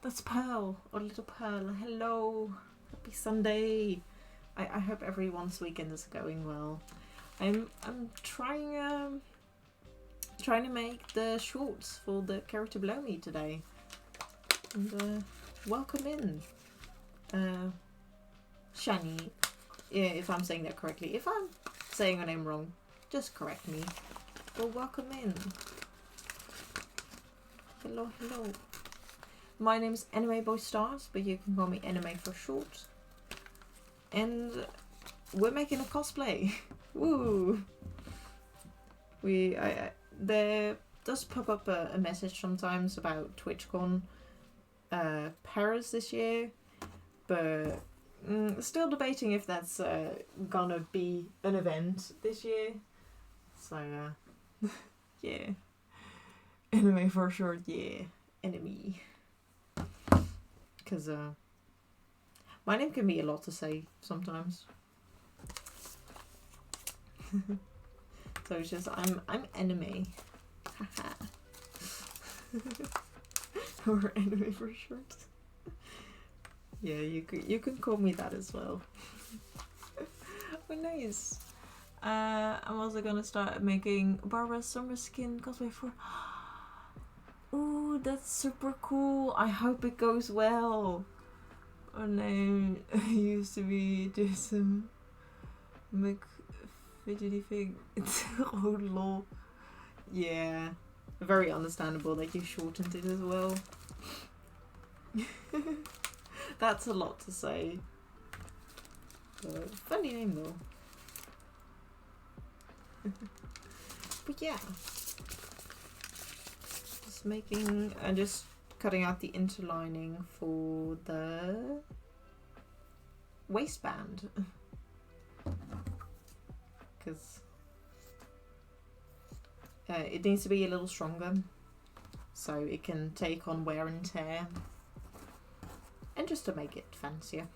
that's Pearl, or little Pearl. Hello, happy Sunday. I hope everyone's weekend is going well. I'm trying to make the shorts for the character below me today. And welcome in, Shani. Yeah, if I'm saying that correctly. If I'm saying her name wrong, just correct me. Well, welcome in. Hello. My name is Anime Boy Stars, but you can call me Anime for short. And we're making a cosplay. Woo! There does pop up a message sometimes about TwitchCon Paris this year, but still debating if that's gonna be an event this year. So yeah, anime for short. Yeah, enemy. Because my name can be a lot to say sometimes. So it's just I'm anime. Haha. Or anime for short. Yeah, you can call me that as well. Oh, nice. I'm also gonna start making Barbara's summer skin cosplay for. Ooh, that's super cool. I hope it goes well. Her name used to be Jason McFidgety Fig. Oh lol. Yeah, very understandable that you shortened it as well. That's a lot to say. Funny name though. But yeah, just cutting out the interlining for the waistband, because it needs to be a little stronger so it can take on wear and tear, and just to make it fancier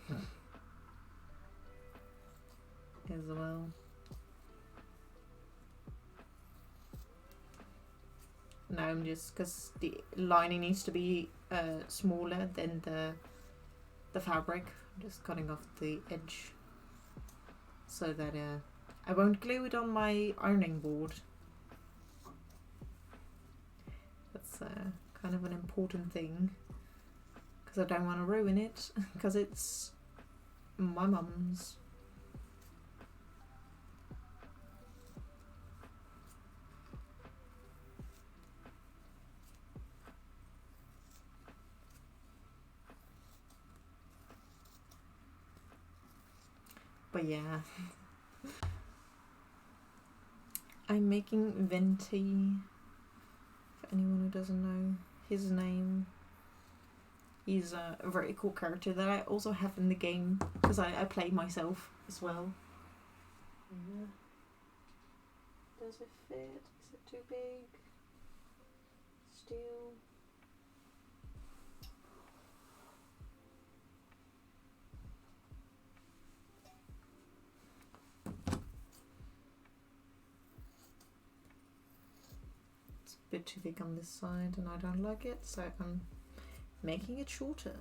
as well. No, I'm just, because the lining needs to be smaller than the fabric. I'm just cutting off the edge so that I won't glue it on my ironing board. That's kind of an important thing, because I don't want to ruin it, because it's my mum's. But yeah, I'm making Venti, for anyone who doesn't know his name. He's a very cool character that I also have in the game, because I play myself as well. Yeah. Does it fit? Is it too big? Still. It's a bit too thick on this side and I don't like it, so I'm making it shorter.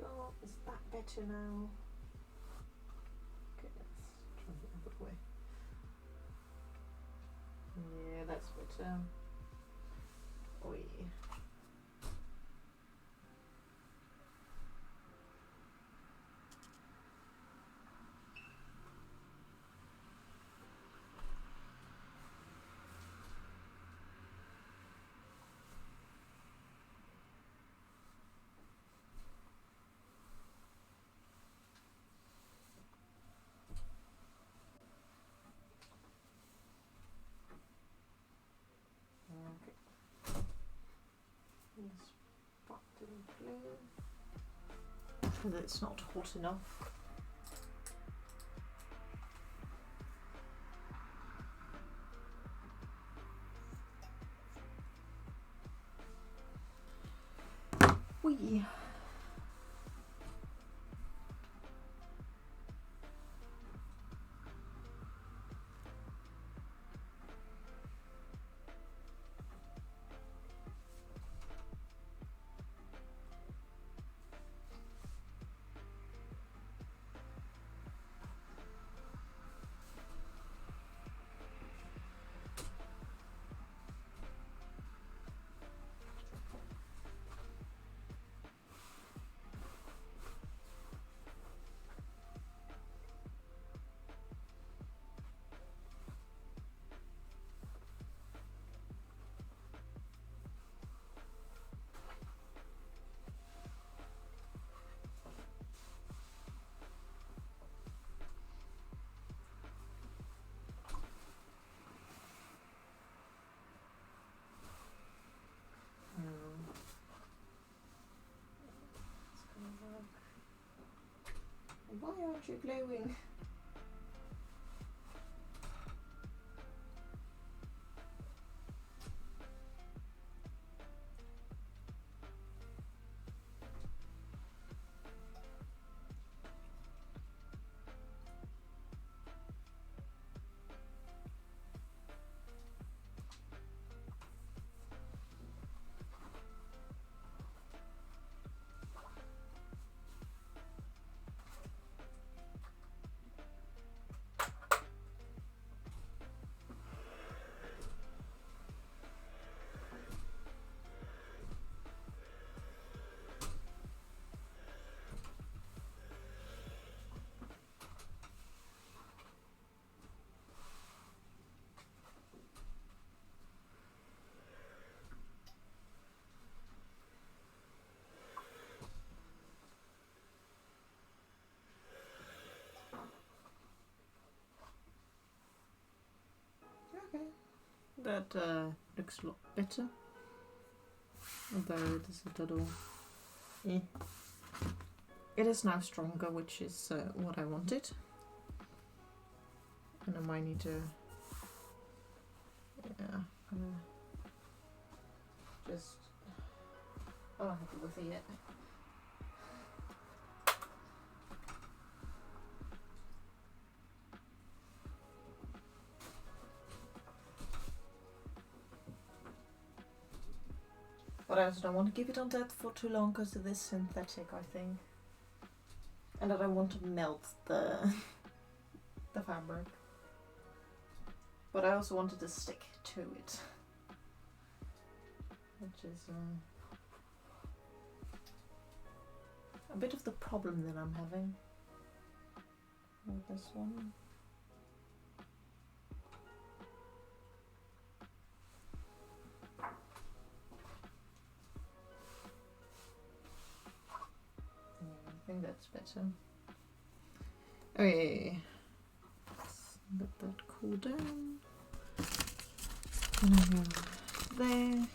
Oh, is that better now? Okay, let's try the other way. Yeah, that's better. Oh yeah. Okay. Let's pop the glue. Because it's not hot enough. Wee. Why aren't you gluing? That looks a lot better. Although it is a little... eh. It is now stronger, which is what I wanted. And I might need to... yeah, just... I'm not happy with it yet. But I also don't want to keep it on that for too long because it is synthetic, I think. And I don't want to melt the the fabric. But I also wanted to stick to it. Which is a bit of the problem that I'm having with this one. I think that's better. Okay, let that cool down. And I have there.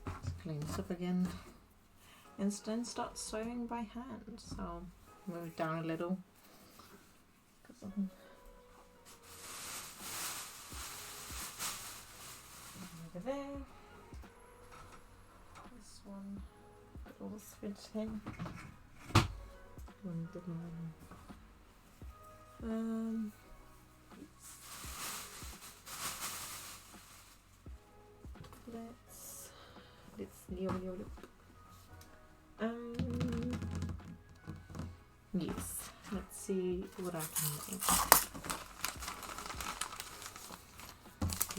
Let's clean this up again. And then start sewing by hand. So move it down a little. Over there. This one. All fitting. One bit more. Let's yes. Let's see what I can make.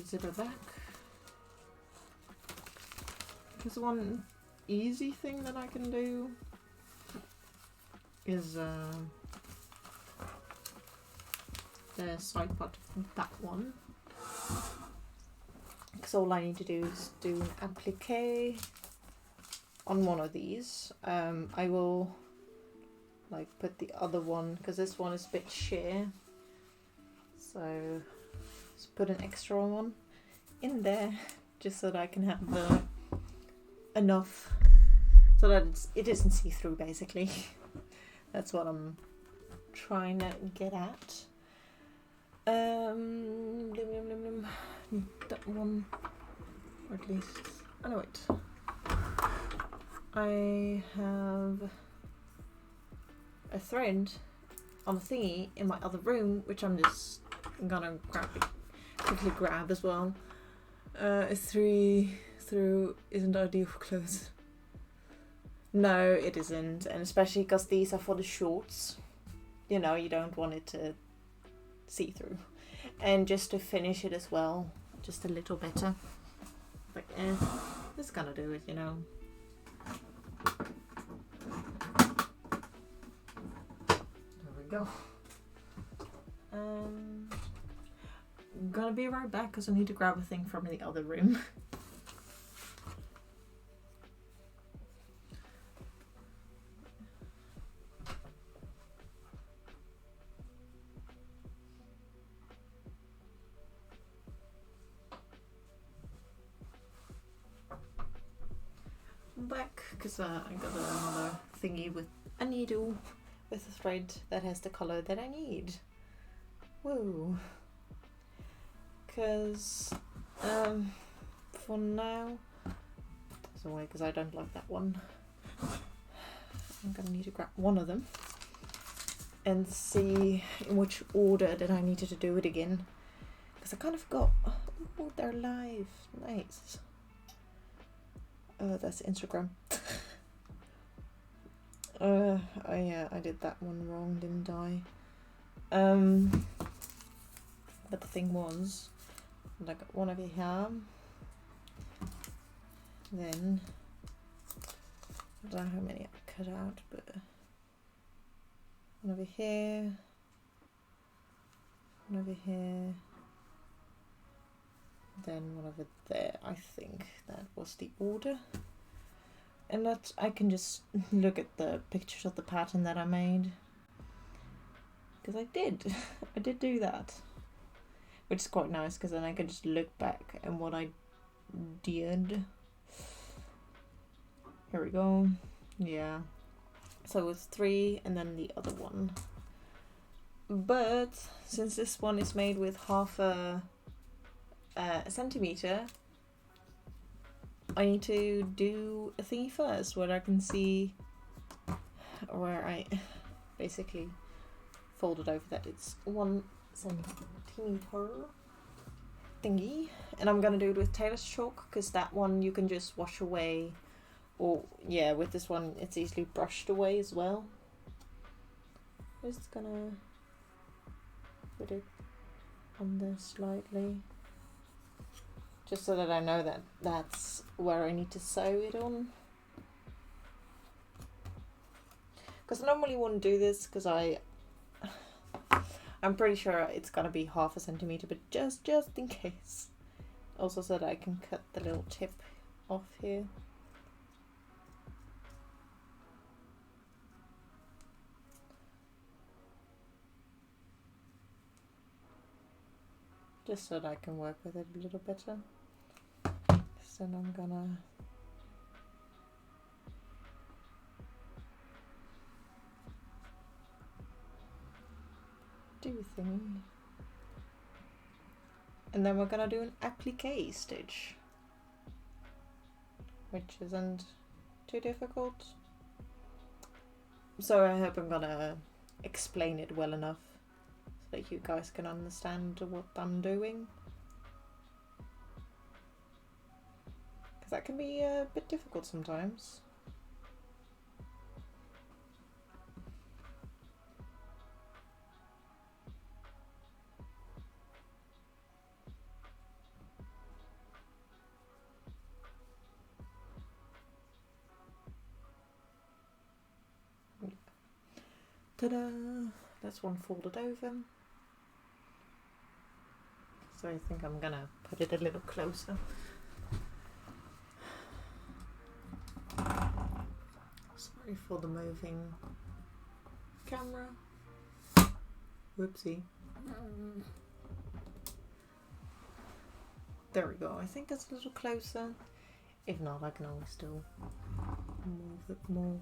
Zip it back. Because one easy thing that I can do is the side part of that one. Because all I need to do is do an applique on one of these. I will like put the other one, because this one is a bit sheer, so just put an extra one in there just so that I can have the enough so that it isn't see-through, basically. That's what I'm trying to get at. That one, or at least, oh no wait, I have a thread on a thingy in my other room, which I'm just gonna quickly grab as well. A 3-through isn't ideal for clothes. No, it isn't, and especially because these are for the shorts. You know, you don't want it to see through. And just to finish it as well, just a little better. Like, this is gonna do it, you know. There we go. I'm gonna be right back because I need to grab a thing from the other room. Back because I got another thingy with a needle with a thread that has the color that I need. Whoa. Because for now, there's a way, because I don't like that one. I'm gonna need to grab one of them and see in which order that I needed to do it again, because I kind of forgot. Oh, they're live. Nice. That's Instagram. Yeah, I did that one wrong, didn't I? But the thing was, I got one over here. Then I don't know how many I cut out, but one over here, one over here, then one over there. I think that was the order. And that I can just look at the pictures of the pattern that I made, because I did do that. which is quite nice because then I can just look back and what I did. Here we go. Yeah. So it's 3 and then the other one. But since this one is made with half a centimeter, I need to do a thingy first where I can see, where I basically folded over that it's 1 centimeter thingy, and I'm gonna do it with Taylor's chalk because that one you can just wash away, or yeah, with this one it's easily brushed away as well. Just gonna put it on there slightly, just so that I know that that's where I need to sew it on. Because I normally wouldn't do this because I'm pretty sure it's gonna be half a centimeter, but just in case. Also so that I can cut the little tip off here. Just so that I can work with it a little better. So then I'm gonna do a thing. And then we're gonna do an applique stitch, which isn't too difficult. So I hope I'm gonna explain it well enough so that you guys can understand what I'm doing. Because that can be a bit difficult sometimes. Ta-da! That's one folded over. So I think I'm gonna put it a little closer. Sorry for the moving camera. Whoopsie. There we go. I think that's a little closer. If not, I can always still move it more.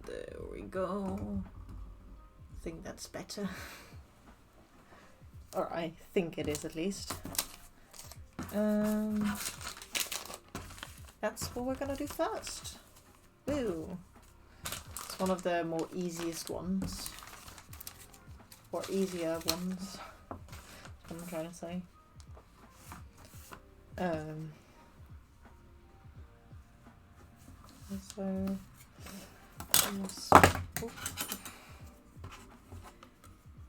There we go. I think that's better. Or I think it is at least. That's what we're gonna do first. Ooh. It's one of the more easiest ones. Or easier ones. I'm trying to say. So almost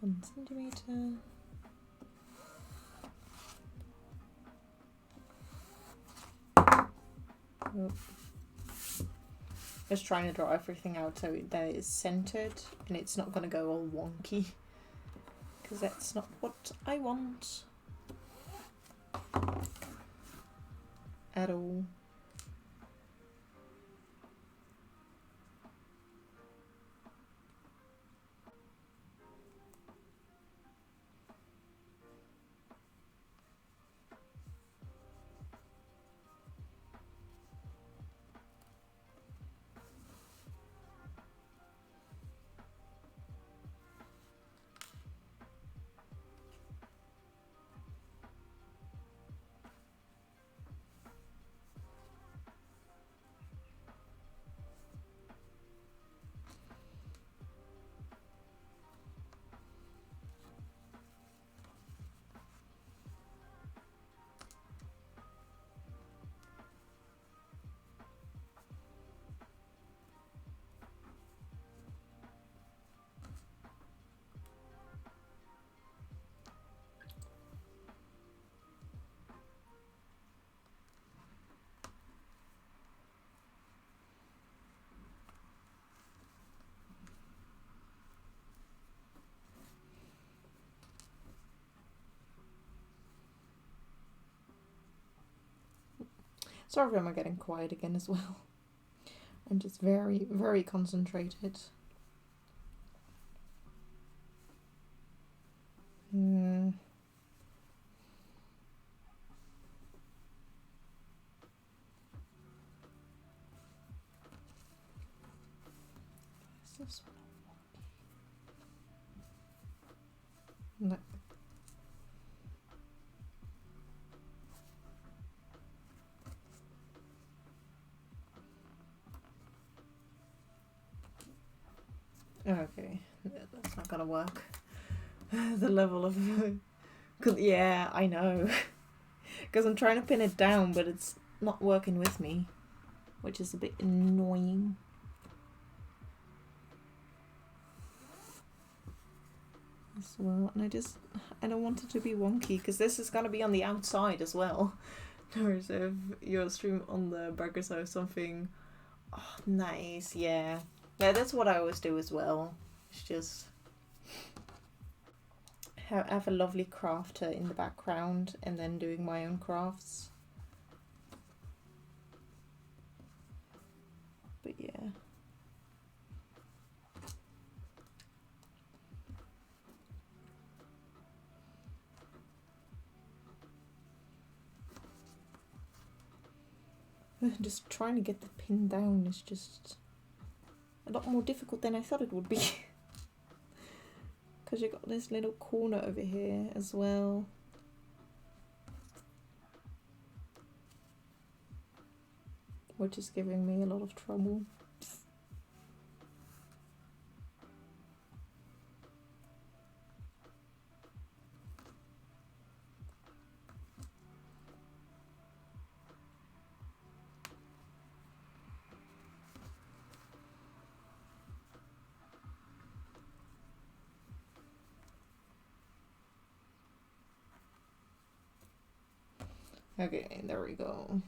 1 centimeter. Oh. Just trying to draw everything out so that it's centered and it's not going to go all wonky, because that's not what I want at all. Sorry if I'm getting quiet again as well. I'm just very, very concentrated. This no. Okay, that's not gonna work. The level of... Cause, yeah, I know. Because I'm trying to pin it down, but it's not working with me, which is a bit annoying. As well, and I don't want it to be wonky, because this is gonna be on the outside as well. Whereas if your stream on the burgers or something... Oh, nice, yeah. Yeah, that's what I always do as well. It's just... have a lovely crafter in the background and then doing my own crafts. But yeah. Just trying to get the pin down is just a lot more difficult than I thought it would be. Because you got this little corner over here as well. Which is giving me a lot of trouble. Okay, there we go.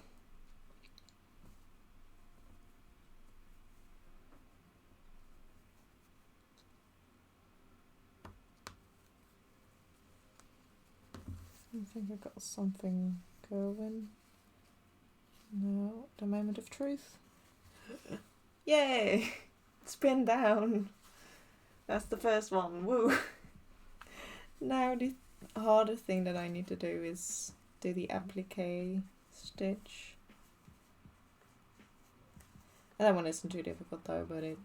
I think I got something going. No, the moment of truth. Yay! It's pinned down. That's the first one. Woo! Now the harder thing that I need to do is do the applique stitch. That one isn't too difficult though, but it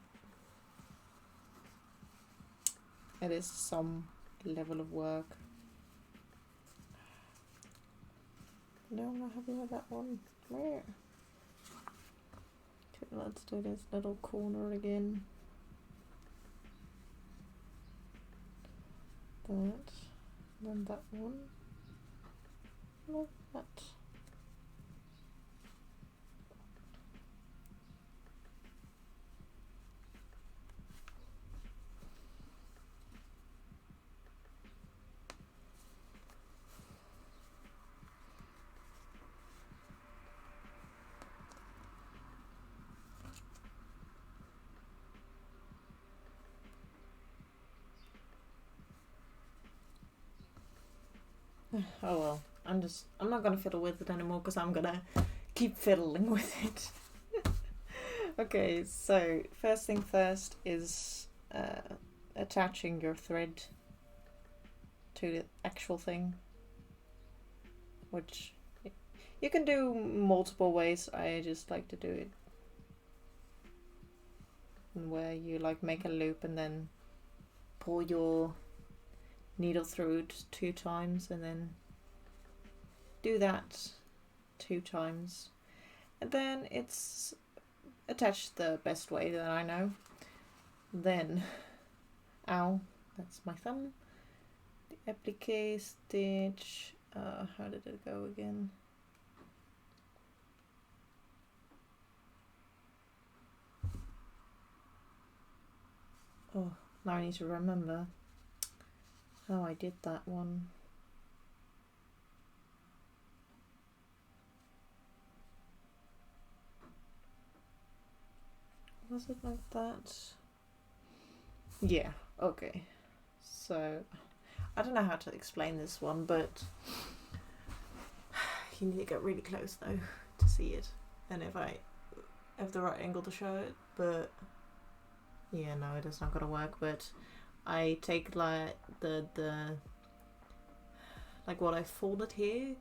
is some level of work. No, I'm not happy with that one. Okay, let's do this little corner again. That, then that one. No, that. Oh well, I'm not gonna fiddle with it anymore because I'm gonna keep fiddling with it. Okay, so first thing first is attaching your thread to the actual thing, which you can do multiple ways. I just like to do it where you like make a loop and then pull your needle through it 2 times and then do that 2 times, and then it's attached the best way that I know. Then, ow, that's my thumb. The applique stitch, how did it go again? Oh, now I need to remember how I did that one. Was it like that? Yeah, okay. So, I don't know how to explain this one, but you need to get really close though to see it. And if I have the right angle to show it, but yeah, no, it is not gonna work. But I take like the like what I folded here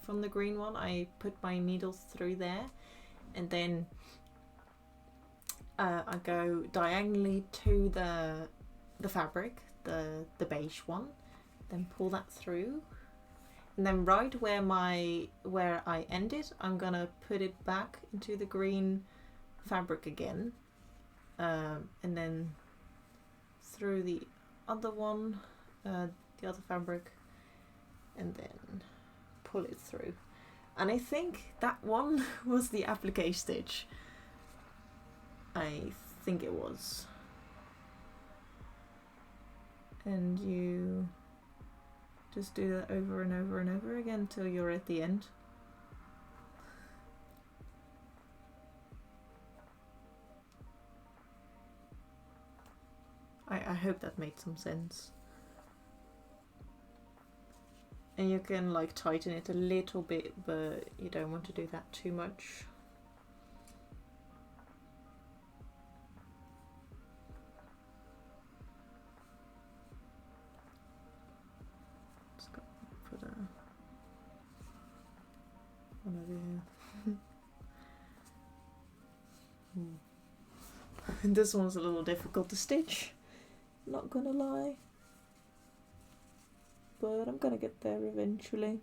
from the green one, I put my needle through there and then I go diagonally to the fabric, the beige one, then pull that through, and then right where I ended, I'm gonna put it back into the green fabric again, and then through the other one, the other fabric, and then pull it through. And I think that one was the applique stitch. I think it was. And you just do that over and over and over again until you're at the end. I hope that made some sense. And you can like tighten it a little bit, but you don't want to do that too much. Just got to put one over here. This one's a little difficult to stitch, not gonna lie. But I'm gonna get there eventually.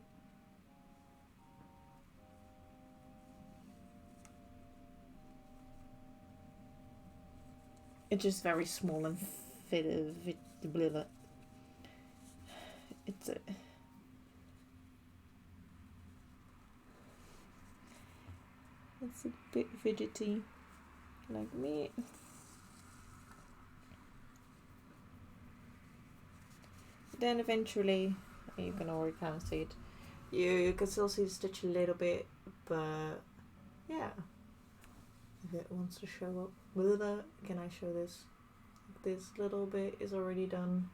It's just very small and it's a bit fidgety, like me. Then eventually, you can already kind of see it. You can still see the stitch a little bit, but yeah. If it wants to show up, can I show this? This little bit is already done.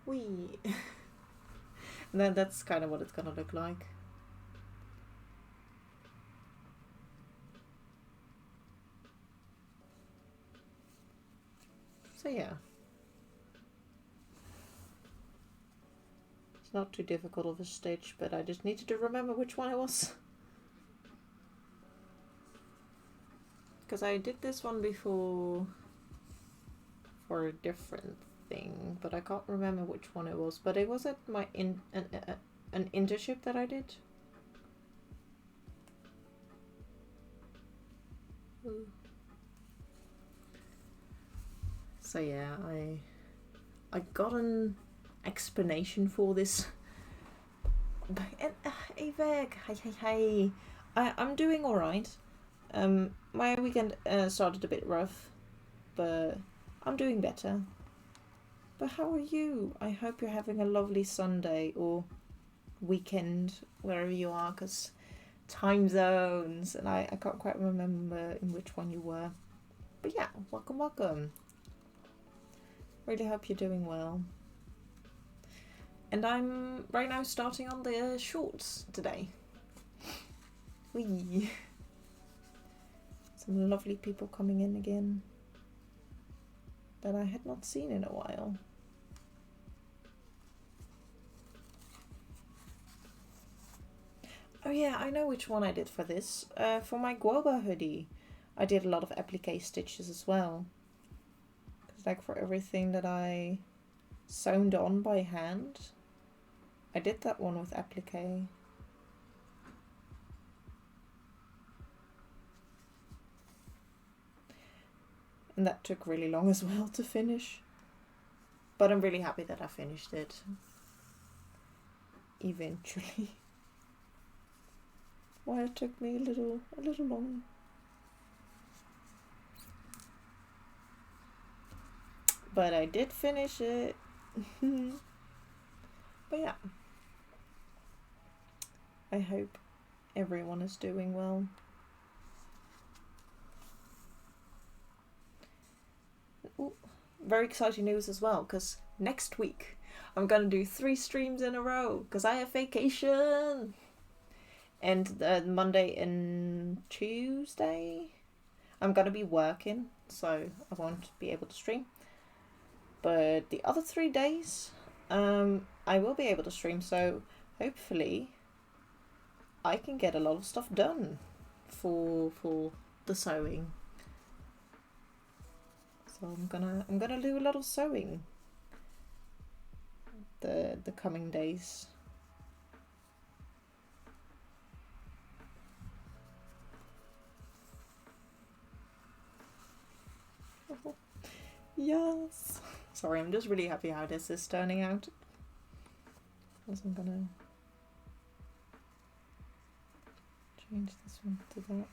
Whee! And then that's kind of what it's gonna look like. So yeah. It's not too difficult of a stitch, but I just needed to remember which one it was. Because I did this one before for a different thing, but I can't remember which one it was. But it was at my an internship that I did. Ooh. So yeah, I got an explanation for this. Hey Veg, hey. I'm doing alright. My weekend started a bit rough, but I'm doing better. But how are you? I hope you're having a lovely Sunday or weekend, wherever you are, because time zones, and I can't quite remember in which one you were. But yeah, welcome. Really hope you're doing well. And I'm right now starting on the shorts today. Whee! Some lovely people coming in again that I had not seen in a while. Oh yeah, I know which one I did for this. For my guava hoodie, I did a lot of applique stitches as well. Cause like for everything that I sewn on by hand, I did that one with applique. And that took really long as well to finish. But I'm really happy that I finished it. Eventually. Why it took me a little long. But I did finish it. But yeah. I hope everyone is doing well. Ooh, very exciting news as well, because next week I'm gonna do 3 streams in a row because I have vacation. And Monday and Tuesday I'm gonna be working, so I won't be able to stream. But the other 3 days I will be able to stream, so hopefully I can get a lot of stuff done for the sewing. So I'm gonna do a lot of sewing the coming days. Yes. Sorry, I'm just really happy how this is turning out. So I'm gonna change this one to that.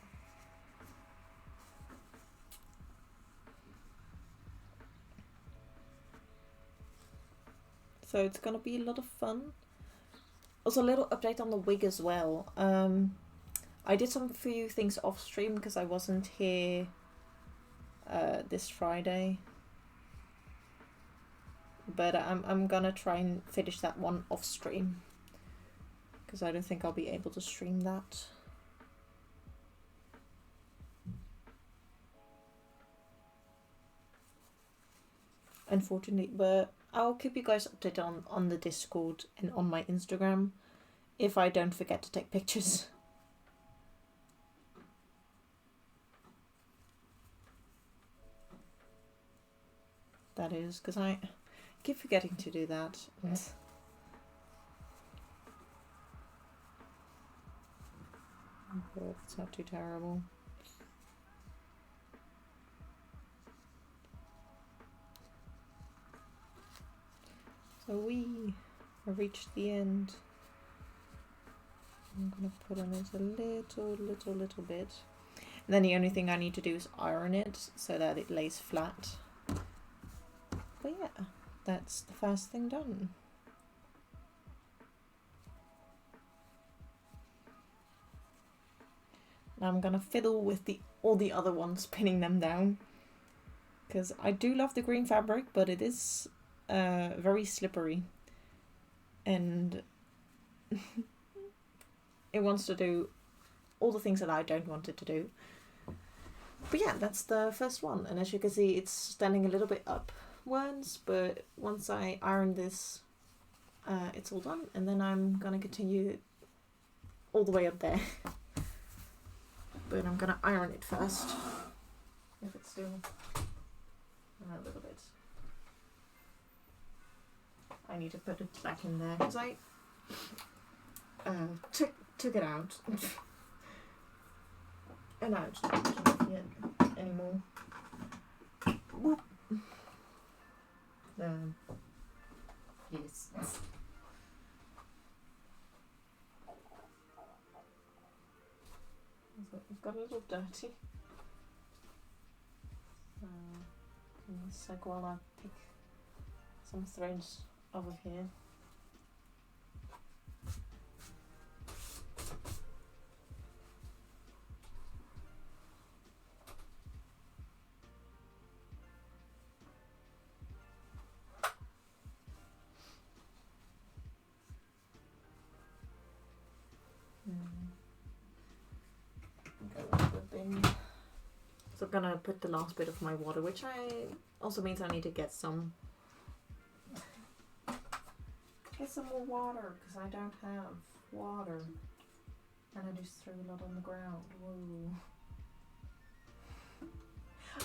So it's gonna be a lot of fun. Also, a little update on the wig as well. I did some few things off stream because I wasn't here this Friday. But I'm gonna try and finish that one off stream because I don't think I'll be able to stream that. Unfortunately, but I'll keep you guys updated on the Discord and on my Instagram if I don't forget to take pictures. That is, because I keep forgetting to do that. But it's not too terrible. So we have reached the end. I'm gonna put on it a little bit. And then the only thing I need to do is iron it so that it lays flat. But yeah, that's the first thing done. Now I'm gonna fiddle with all the other ones, pinning them down. Because I do love the green fabric, but it is very slippery. And it wants to do all the things that I don't want it to do. But yeah, that's the first one. And as you can see, it's standing a little bit upwards, but once I iron this, it's all done. And then I'm gonna continue all the way up there. But I'm gonna iron it first. If it's still a little bit. I need to put it back in there because I took it out. And I just don't like it anymore. Whoop. Yes. So it's got a little dirty. In a sec while I pick some threads over here. So I'm gonna put the last bit of my water, which also means I need to get some more water because I don't have water, and I just threw a lot on the ground. Whoa!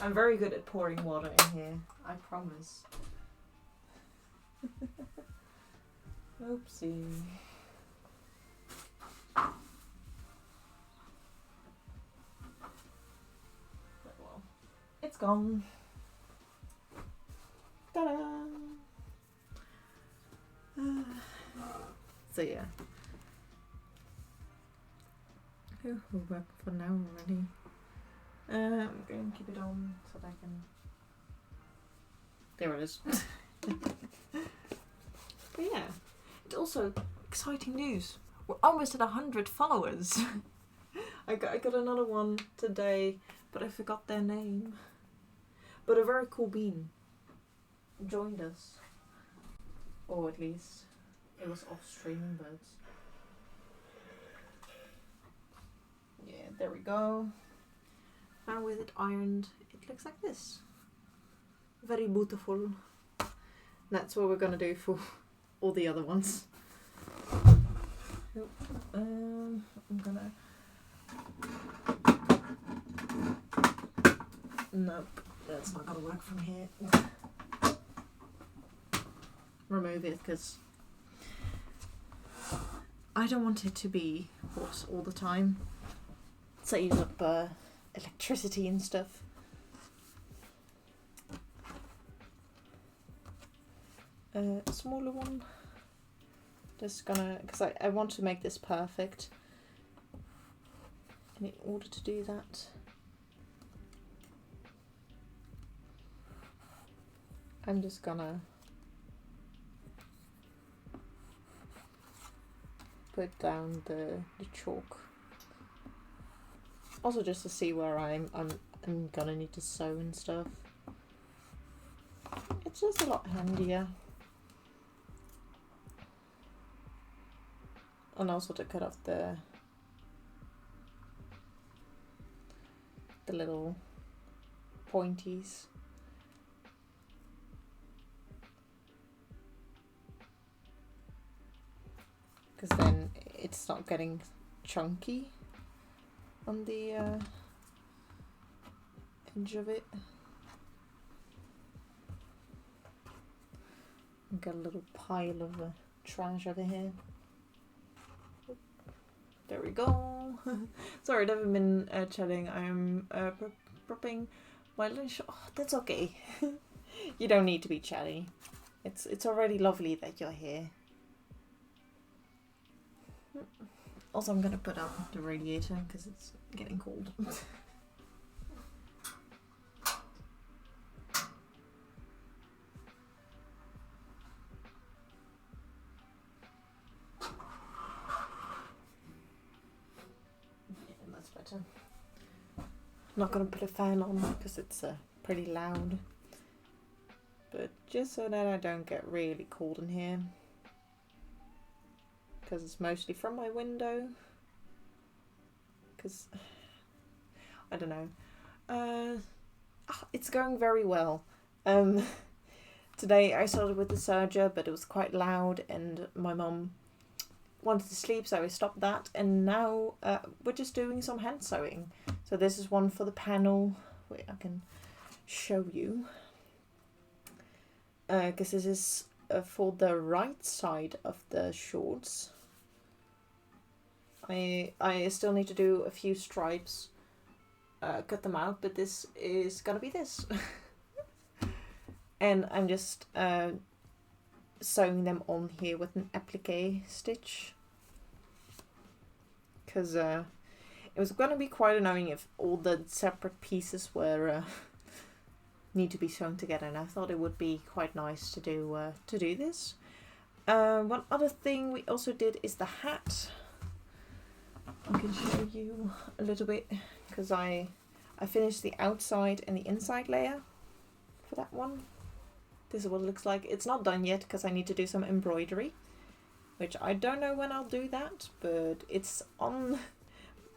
I'm very good at pouring water in here, I promise. Oopsie. It's gone. Ta-da! So yeah. Oh, we're working for now already. I'm going to keep it on so that I can... There it is. But yeah, it's also exciting news. We're almost at 100 followers. I got another one today, but I forgot their name. But a very cool bean joined us. Or at least it was off stream, but yeah, there we go. Now with it ironed, it looks like this. Very beautiful. That's what we're gonna do for all the other ones. I'm gonna... Nope. That's not gonna work from here. Remove it, because I don't want it to be hot all the time. Saves up electricity and stuff. A smaller one. Just gonna, because I want to make this perfect. And in order to do that, I'm just gonna put down the chalk. Also just to see where I'm gonna need to sew and stuff. It's just a lot handier. And also to cut off the little pointies. Because then it's not getting chunky on the edge of it. Got a little pile of trash over here. There we go. Sorry, I haven't been chatting. I'm prepping my lunch. Oh, that's okay. You don't need to be chatty. It's already lovely that you're here. Also, I'm gonna put out the radiator because it's getting cold. I'm not gonna put a fan on because it's pretty loud, but just so that I don't get really cold in here, because it's mostly from my window, because I don't know, it's going very well. Today I started with the serger, but it was quite loud and my mum wanted to sleep, so I stopped that, and now we're just doing some hand sewing. So this is one for the panel. Wait, I can show you. Because this is for the right side of the shorts. I still need to do a few stripes, cut them out, but this is gonna be this. And I'm just sewing them on here with an applique stitch. Because it was going to be quite annoying if all the separate pieces were need to be sewn together, and I thought it would be quite nice to do this. One other thing we also did is the hat. I can show you a little bit, because I finished the outside and the inside layer for that one. This is what it looks like. It's not done yet because I need to do some embroidery, which I don't know when I'll do that, but it's on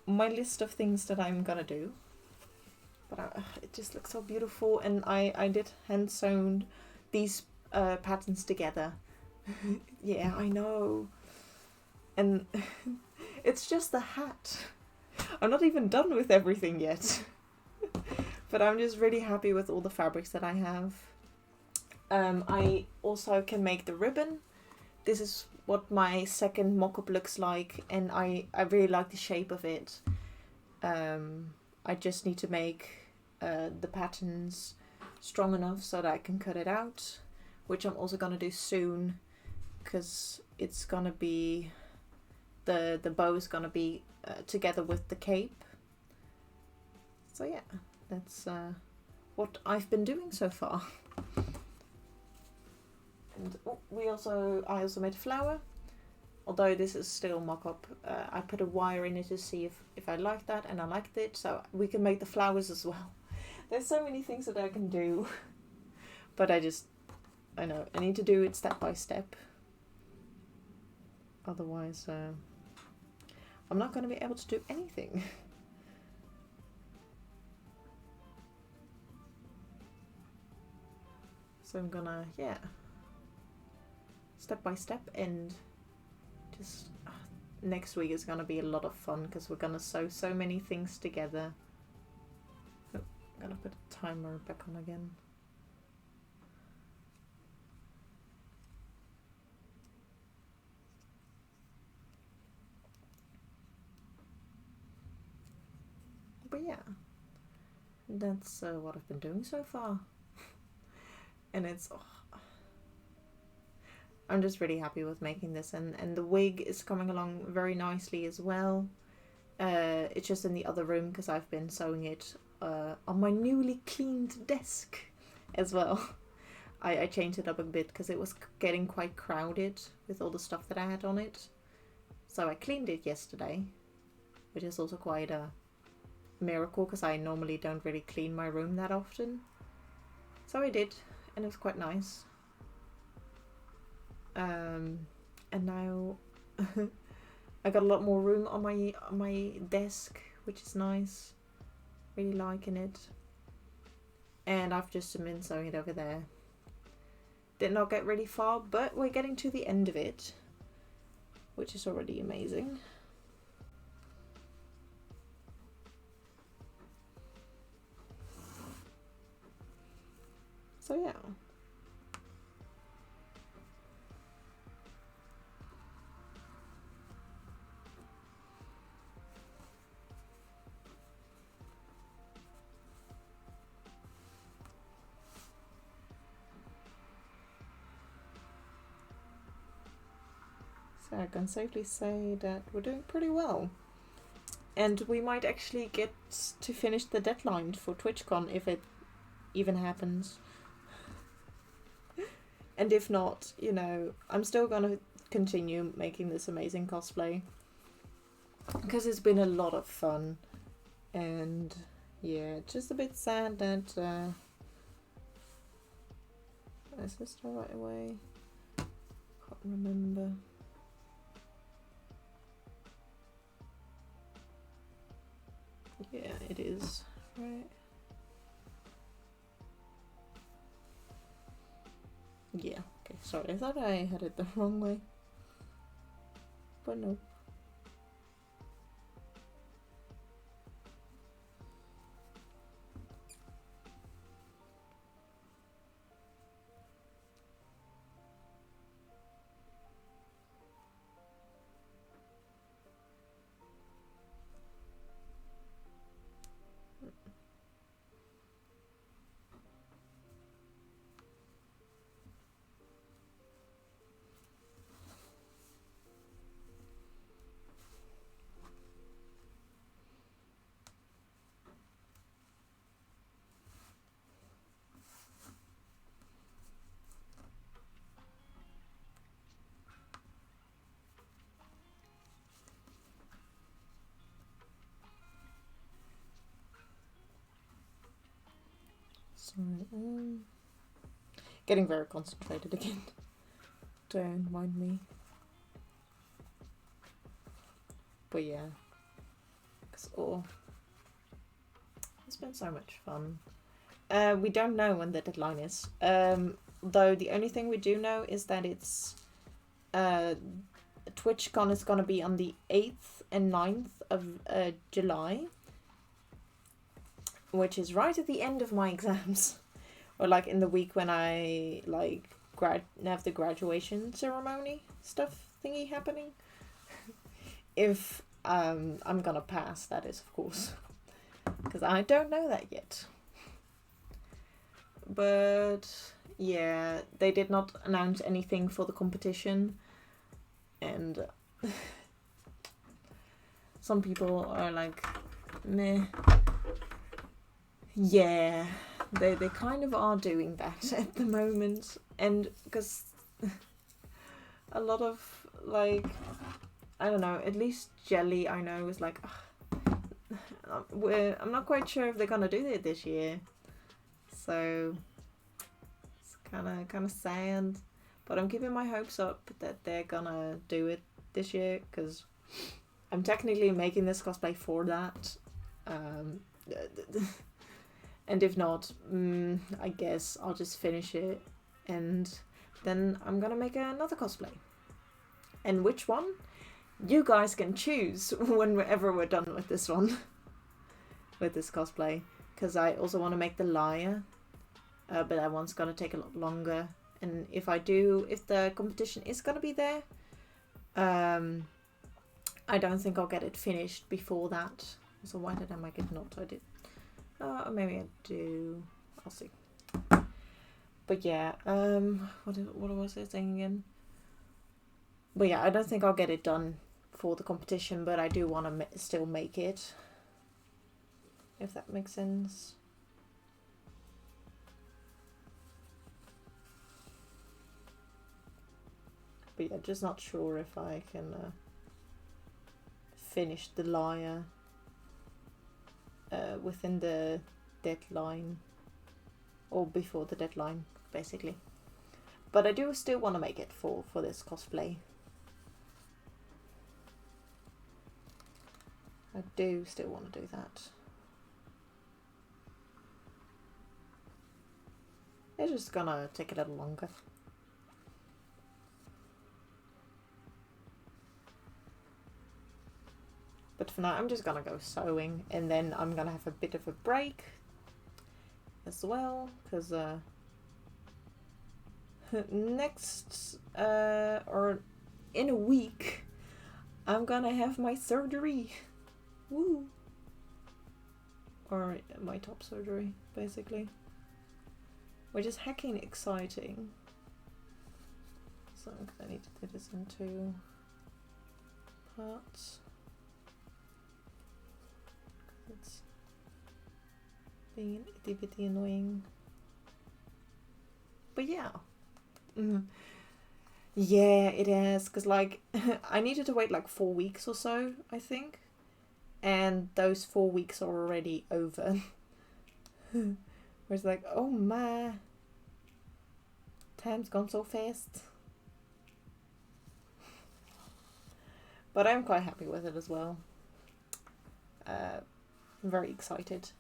my list of things that I'm gonna do. But it just looks so beautiful, and I did hand sewn these patterns together. Yeah, I know. And it's just the hat. I'm not even done with everything yet. But I'm just really happy with all the fabrics that I have. I also can make the ribbon. This is what my second mock-up looks like, and I really like the shape of it. I just need to make the patterns strong enough so that I can cut it out, which I'm also gonna do soon, because it's gonna be the bow is gonna be together with the cape. So yeah, that's what I've been doing so far. And I also made a flower, although this is still mock-up. I put a wire in it to see if I liked that, and I liked it, so we can make the flowers as well. There's so many things that I can do, but I know, I need to do it step by step. Otherwise, I'm not going to be able to do anything. So I'm gonna, yeah, step by step, and just next week is gonna be a lot of fun because we're gonna sew so many things together. Oh, Gotta put the timer back on again. But yeah, that's what I've been doing so far. And it's... I'm just really happy with making this, and the wig is coming along very nicely as well. It's just in the other room because I've been sewing it on my newly cleaned desk as well. I changed it up a bit because it was getting quite crowded with all the stuff that I had on it. So I cleaned it yesterday, which is also quite a miracle because I normally don't really clean my room that often. So I did, and it was quite nice. And now I got a lot more room on my desk, which is nice. Really liking it. And I've just been sewing it over there. Did not get really far, but we're getting to the end of it, which is already amazing. So yeah. So I can safely say that we're doing pretty well. And we might actually get to finish the deadline for TwitchCon if it even happens. And if not, you know, I'm still gonna continue making this amazing cosplay. Because it's been a lot of fun. And yeah, just a bit sad that... is this the right way? Can't remember. Yeah, it is, right? Yeah, okay, sorry, I thought I had it the wrong way. But no. Sorry, getting very concentrated again. Don't mind me. But yeah, it's been so much fun. We don't know when the deadline is. Though the only thing we do know is that it's TwitchCon is gonna be on the 8th and 9th of July, which is right at the end of my exams, or like in the week when I like have the graduation ceremony stuff thingy happening. If I'm gonna pass, that is, of course, because I don't know that yet. But yeah, they did not announce anything for the competition, and some people are like, meh. Yeah, they kind of are doing that at the moment, and because a lot of, like, I don't know, at least Jelly I know is like, I'm not quite sure if they're gonna do it this year, so it's kind of sad, but I'm keeping my hopes up that they're gonna do it this year, because I'm technically making this cosplay for that. And if not, I guess I'll just finish it, and then I'm gonna make another cosplay. And which one? You guys can choose whenever we're done with this one. With this cosplay. because I also want to make the lyre, but that one's gonna take a lot longer. And if the competition is gonna be there, I don't think I'll get it finished before that. So why did I make it not? I did. Maybe I do. I'll see. But yeah, what was I saying again? But yeah, I don't think I'll get it done for the competition, but I do want to still make it. If that makes sense. But yeah, just not sure if I can finish the lyre within the deadline, or before the deadline, basically. But I do still want to make it for this cosplay. I do still want to do that. It's just gonna take a little longer. But for now, I'm just gonna go sewing, and then I'm gonna have a bit of a break as well, because next or in a week, I'm gonna have my surgery. Woo! Or my top surgery, basically, which is heckin' exciting. So I need to put this into parts. It's being itty bitty annoying. But yeah. Yeah, it is. Because, like, I needed to wait like 4 weeks or so, I think. And those 4 weeks are already over. Where it's like, oh my. Time's gone so fast. But I'm quite happy with it as well. I'm very excited.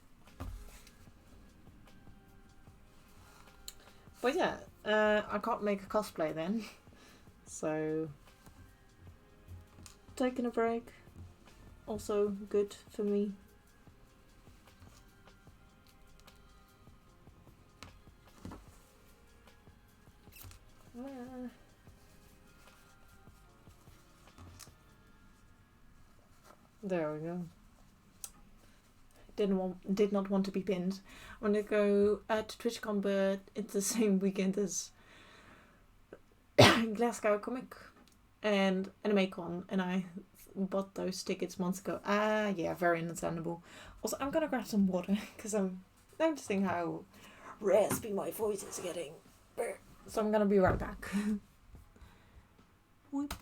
But yeah, I can't make a cosplay then. So, taking a break. Also good for me. There we go. Did not want to be pinned. I'm gonna go to TwitchCon, but it's the same weekend as Glasgow Comic and AnimeCon, and I bought those tickets months ago. Yeah, very understandable. Also, I'm gonna grab some water because I'm noticing how raspy my voice is getting. So I'm gonna be right back. Whoop.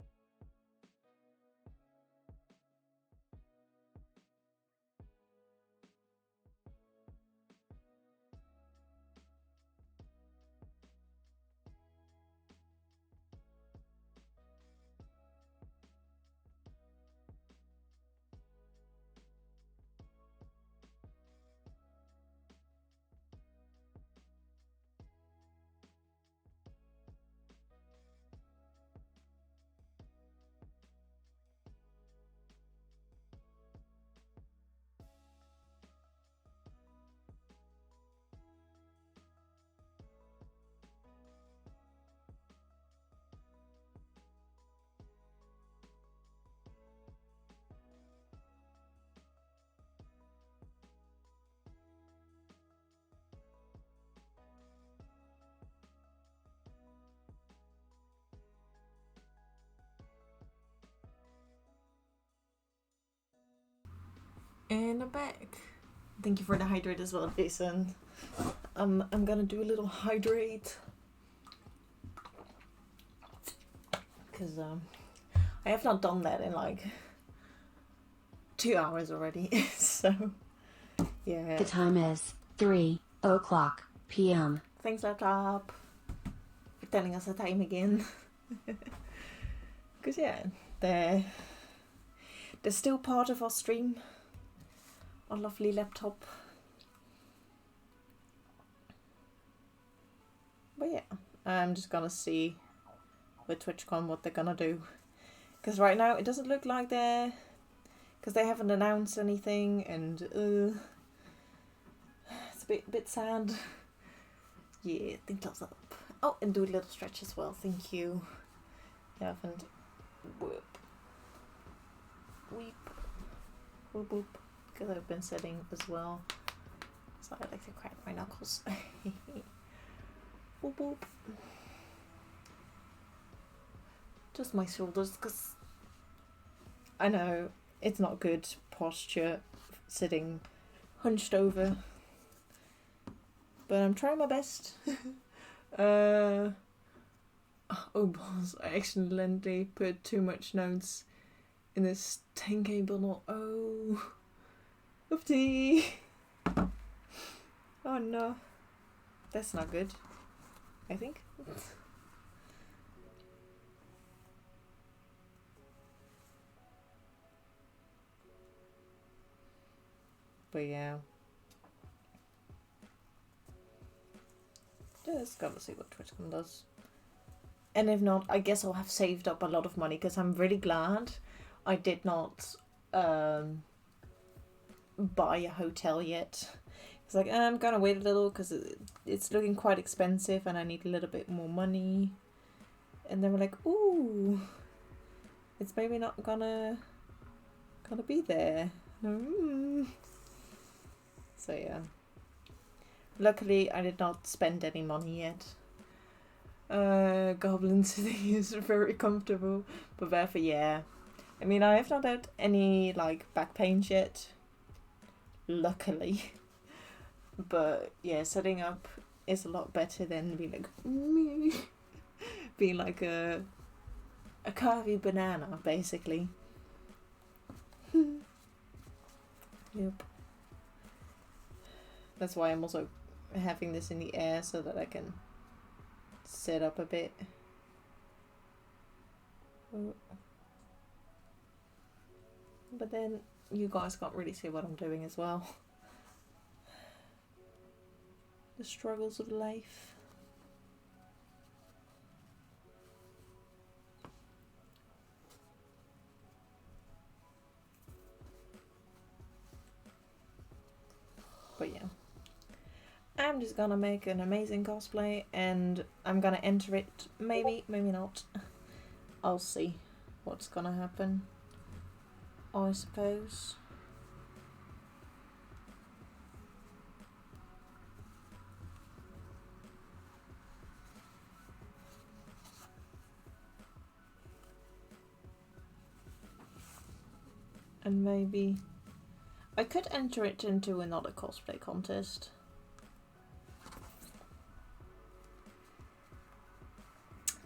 And I'm back. Thank you for the hydrate as well, Jason. I'm gonna do a little hydrate because I have not done that in like 2 hours already. So yeah. The time is 3:00 p.m. Thanks, laptop, for telling us the time again. Because yeah, they're still part of our stream. Our lovely laptop. But yeah, I'm just gonna see with TwitchCon what they're gonna do. Because right now it doesn't look like because they haven't announced anything, and bit sad. Yeah, think close up. Oh, and do a little stretch as well. Thank you. You haven't. Whoop. Weep. Whoop whoop. Because I've been sitting as well. So I like to crack my knuckles. Whoop whoop. Just my shoulders, because I know it's not good posture sitting hunched over. But I'm trying my best. Oh boss, I accidentally put too much notes in this 10k bundle. Oh. Oopsie. Oh no. That's not good, I think. But yeah. Just gotta see what TwitchCon does. And if not, I guess I'll have saved up a lot of money, because I'm really glad I did not buy a hotel yet. It's like, I'm gonna wait a little because it's looking quite expensive and I need a little bit more money. And then we're like, ooh, it's maybe not gonna be there. So yeah. Luckily, I did not spend any money yet. Goblin City is very comfortable, but therefore, yeah. I mean, I have not had any, like, back pains yet. Luckily. But, yeah, setting up is a lot better than being like a curvy banana, basically. Yep. That's why I'm also having this in the air, so that I can sit up a bit. But then you guys can't really see what I'm doing as well. The struggles of life. But yeah. I'm just gonna make an amazing cosplay and I'm gonna enter it. Maybe, maybe not. I'll see what's gonna happen, I suppose. And maybe I could enter it into another cosplay contest.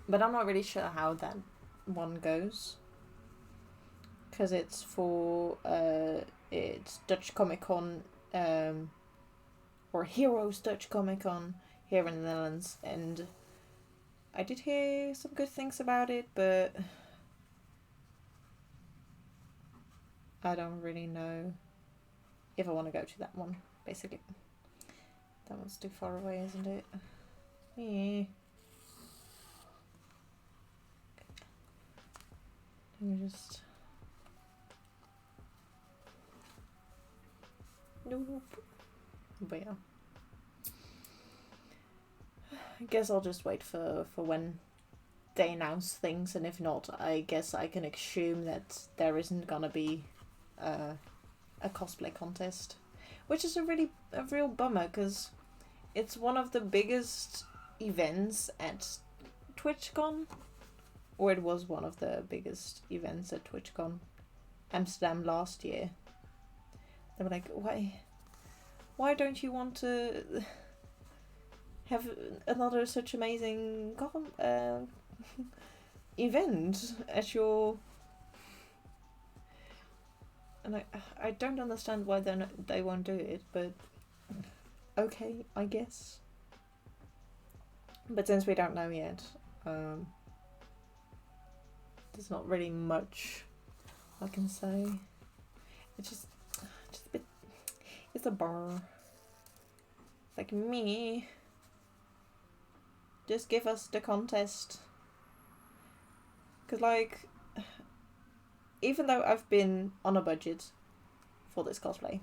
But I'm not really sure how that one goes. Because it's for, it's Dutch Comic Con, or Heroes Dutch Comic Con here in the Netherlands. And I did hear some good things about it, but I don't really know if I want to go to that one, basically. That one's too far away, isn't it? Yeah. Let me just... Nope. But yeah. I guess I'll just wait for when they announce things, and if not, I guess I can assume that there isn't gonna be a cosplay contest. Which is a real bummer, because it's one of the biggest events at TwitchCon. Or it was one of the biggest events at TwitchCon Amsterdam last year. They were like, why don't you want to have another such amazing event at your... And I don't understand why they won't do it, but okay, I guess. But since we don't know yet, there's not really much I can say. It's just a bit... It's a bar. Like, me. Just give us the contest. Because, like, even though I've been on a budget for this cosplay,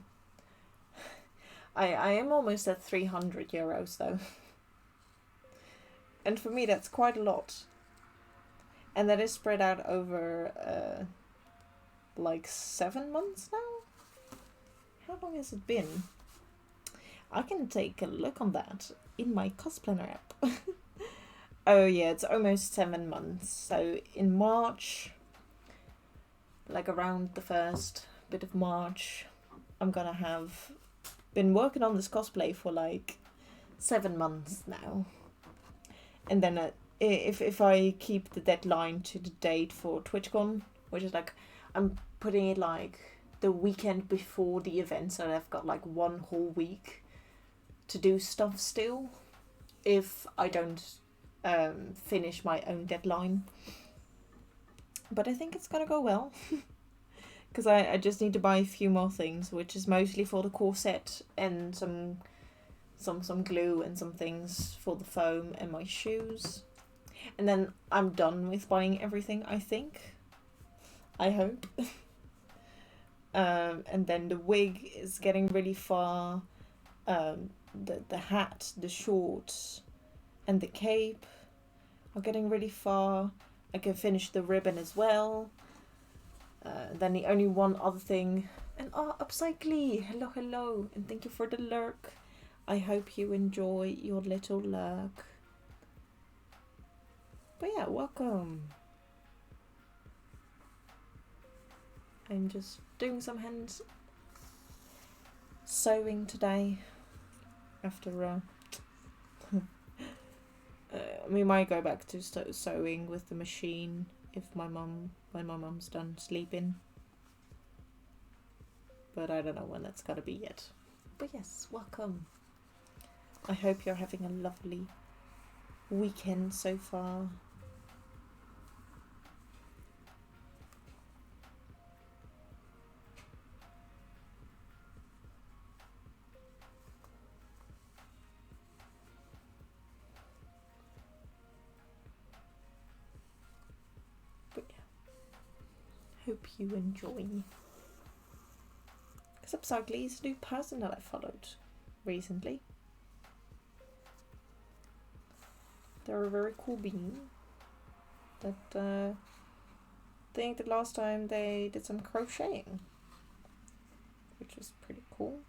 I am almost at 300 euros though. And for me that's quite a lot. And that is spread out over like 7 months now? How long has it been? I can take a look on that in my Cosplanner app. Oh yeah, it's almost 7 months. So in March, like around the first bit of March, I'm gonna have been working on this cosplay for like 7 months now. And then if I keep the deadline to the date for TwitchCon, which is like, I'm putting it like the weekend before the event, so I've got like 1 whole week to do stuff still, if I don't finish my own deadline. But I think it's gonna go well. Because I just need to buy a few more things, which is mostly for the corset and some glue and some things for the foam and my shoes. And then I'm done with buying everything, I think. I hope. And then the wig is getting really far. The hat, the shorts, and the cape are getting really far. I can finish the ribbon as well. Then the only one other thing, and Upcycly, hello, and thank you for the lurk. I hope you enjoy your little lurk. But yeah, welcome. I'm just doing some hand sewing today. After we might go back to sewing with the machine when my mum's done sleeping. But I don't know when that's gonna be yet. But yes, welcome. I hope you're having a lovely weekend so far. But yeah, hope you enjoy. Because Upcycly is a new person that I followed recently. They're a very cool bean. That I think the last time they did some crocheting, which is pretty cool.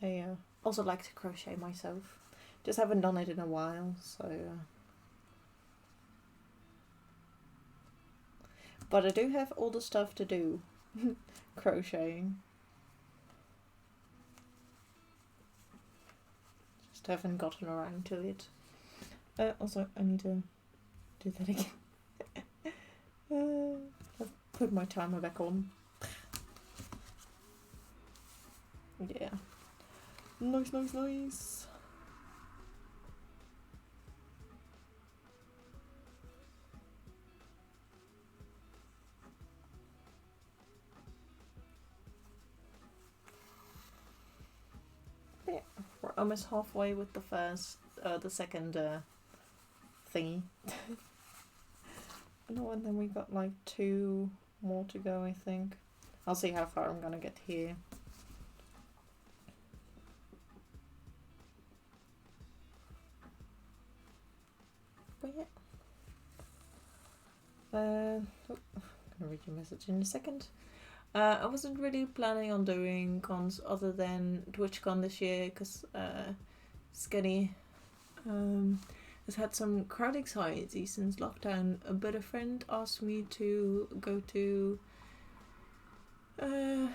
I also like to crochet myself. Just haven't done it in a while, so. But I do have all the stuff to do crocheting. Just haven't gotten around to it. Also, I need to do that again. I've put my timer back on. Yeah. Nice. Yeah, we're almost halfway with the second thingy. No, and then we got like 2 more to go, I think. I'll see how far I'm gonna get here. But yeah. I'm gonna read your message in a second. I wasn't really planning on doing cons other than TwitchCon this year because Skinny has had some crowd anxiety since lockdown, but a friend asked me to go to AnimeCon,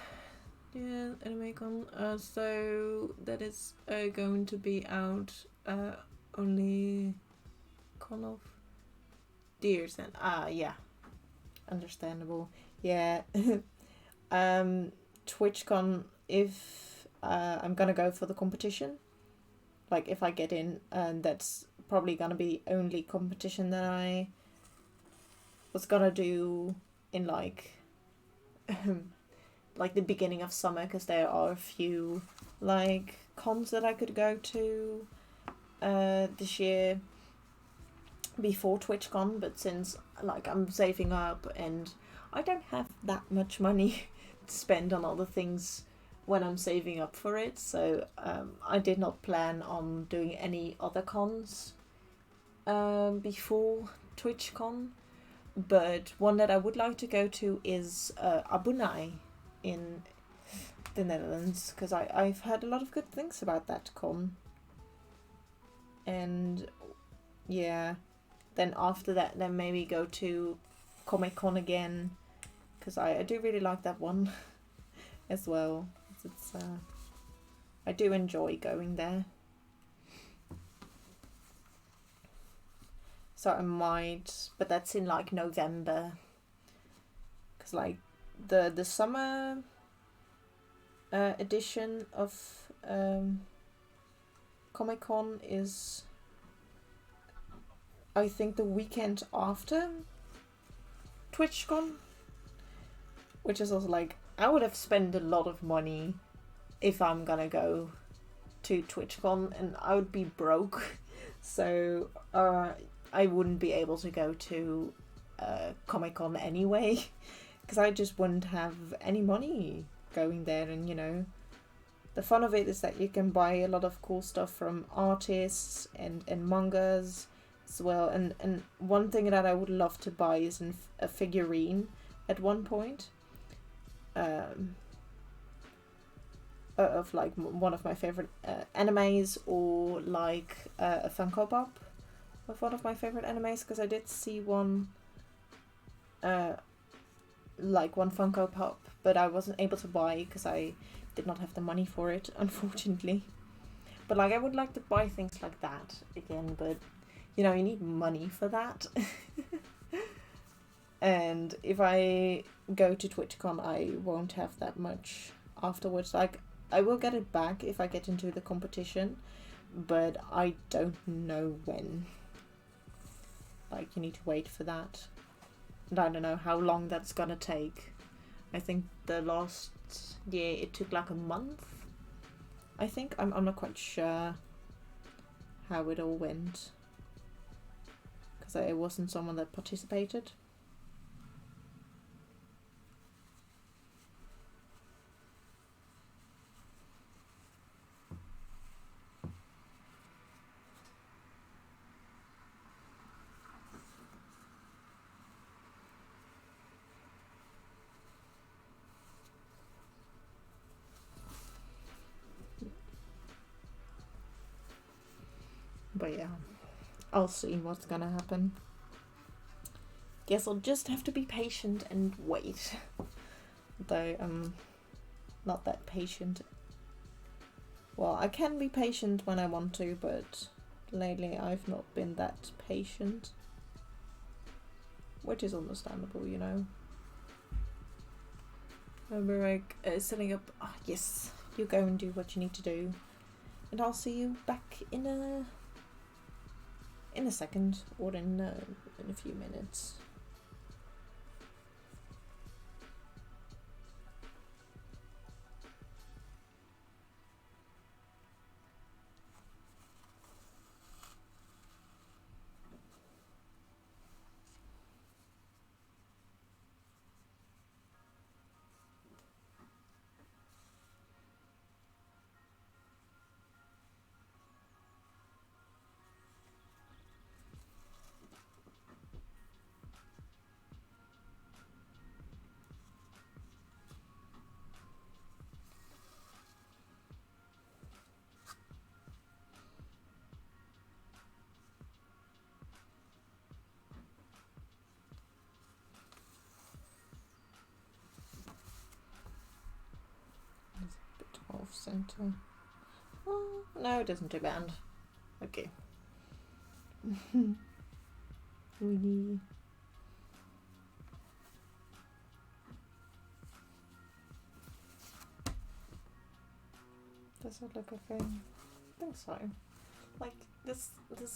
so that is going to be out only Con of Deers then. Yeah, understandable. Yeah. TwitchCon, if I'm gonna go for the competition, like if I get in, and that's probably gonna be only competition that I was gonna do in like like the beginning of summer, because there are a few like cons that I could go to this year before TwitchCon, but since like I'm saving up and I don't have that much money to spend on other things when I'm saving up for it, so I did not plan on doing any other cons before TwitchCon. But one that I would like to go to is Abunai in the Netherlands, because I've heard a lot of good things about that con. And yeah, then after that, then maybe go to Comic Con again, because I do really like that one as well. It's I do enjoy going there. So I might, but that's in like November, because like the summer edition of Comic Con is, I think, the weekend after TwitchCon, which is also like, I would have spent a lot of money if I'm gonna go to TwitchCon, and I would be broke, so I wouldn't be able to go to Comic Con anyway, because I just wouldn't have any money going there. And you know, the fun of it is that you can buy a lot of cool stuff from artists and mangas as well. And one thing that I would love to buy is a figurine at one point. Of like one of my favorite animes, or like a Funko Pop of one of my favorite animes, because I did see one like one Funko Pop, but I wasn't able to buy because I did not have the money for it, unfortunately. But like, I would like to buy things like that again, but you know, you need money for that. And if I go to TwitchCon, I won't have that much afterwards. Like, I will get it back if I get into the competition, but I don't know when. Like, you need to wait for that. And I don't know how long that's gonna take. I think the last year it took like a month. I think I'm not quite sure how it all went, because I wasn't someone that participated. But yeah, I'll see what's gonna happen. Guess I'll just have to be patient and wait. Though I'm not that patient. Well, I can be patient when I want to, but lately I've not been that patient. Which is understandable, you know. We're like setting up. Oh, yes, you go and do what you need to do, and I'll see you back in a second, or in a few minutes. Off center. Oh, no, it isn't too bad. Okay. Really. Does it look okay? I think so. Like, this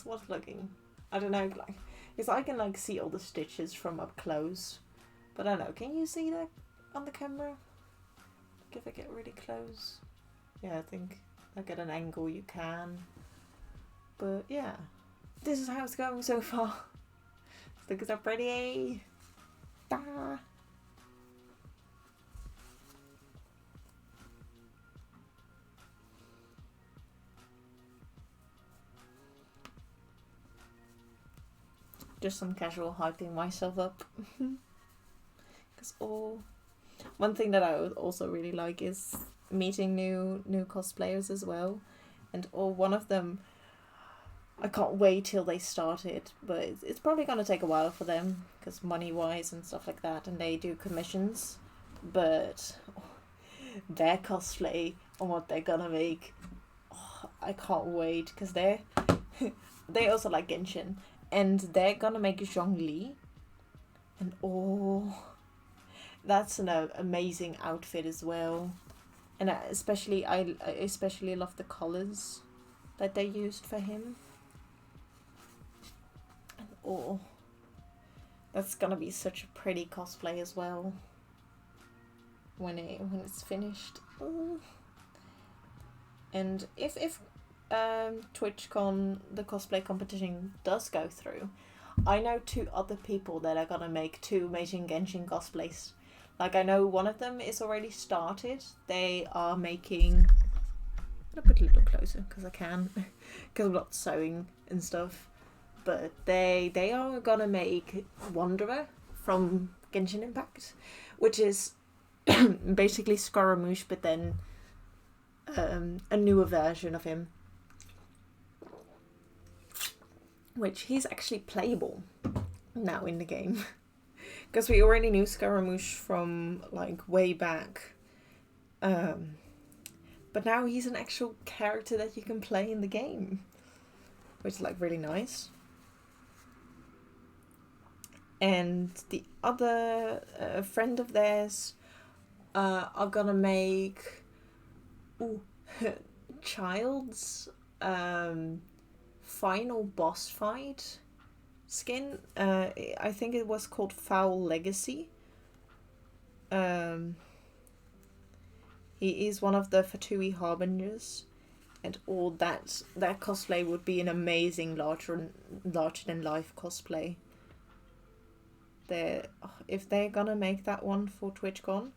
was looking, I don't know, like, because I can like see all the stitches from up close, but I don't know, can you see that on the camera? Like, if I get really close? Yeah, I think like at an angle you can. But yeah, this is how it's going so far. Stickers are pretty. Ah. just some casual hyping myself up. Because one thing that I would also really like is meeting new cosplayers as well, and one of them, I can't wait till they start it, but it's probably gonna take a while for them because money wise and stuff like that, and they do commissions, but their cosplay and what they're gonna make, I can't wait because they also like Genshin, and they're gonna make Zhongli, and that's an amazing outfit as well, and I especially love the colors that they used for him. And that's gonna be such a pretty cosplay as well when it's finished. And if TwitchCon, the cosplay competition, does go through, I know 2 other people that are gonna make 2 amazing Genshin cosplays. Like, I know one of them is already started. They are making... I'll put a little closer because I can, because I'm not sewing and stuff. But they are gonna make Wanderer from Genshin Impact, which is basically Scaramouche, but then a newer version of him, which he's actually playable now in the game. Because we already knew Scaramouche from like way back, but now he's an actual character that you can play in the game, which is like really nice. And the other friend of theirs are gonna make Child's final boss fight skin. I think it was called Foul Legacy. He is one of the Fatui Harbingers, and all that cosplay would be an amazing larger than life cosplay. If they're gonna make that one for TwitchCon,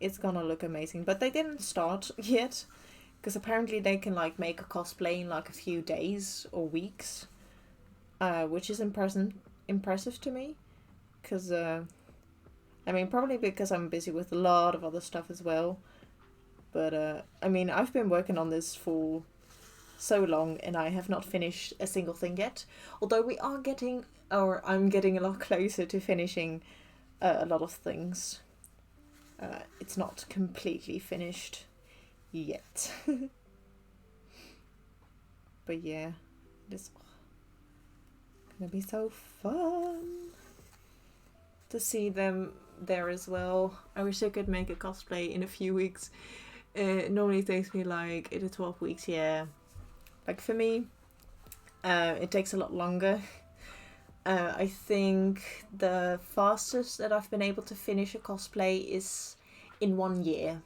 it's gonna look amazing. But they didn't start yet, because apparently they can like make a cosplay in like a few days or weeks, which is impressive to me, because I mean, probably because I'm busy with a lot of other stuff as well. But I mean, I've been working on this for so long and I have not finished a single thing yet. Although I'm getting a lot closer to finishing a lot of things. It's not completely finished yet. But yeah, it's gonna be so fun to see them there as well. I wish I could make a cosplay in a few weeks. It normally takes me like 8 to 12 weeks, yeah. Like for me, it takes a lot longer. I think the fastest that I've been able to finish a cosplay is in 1 year.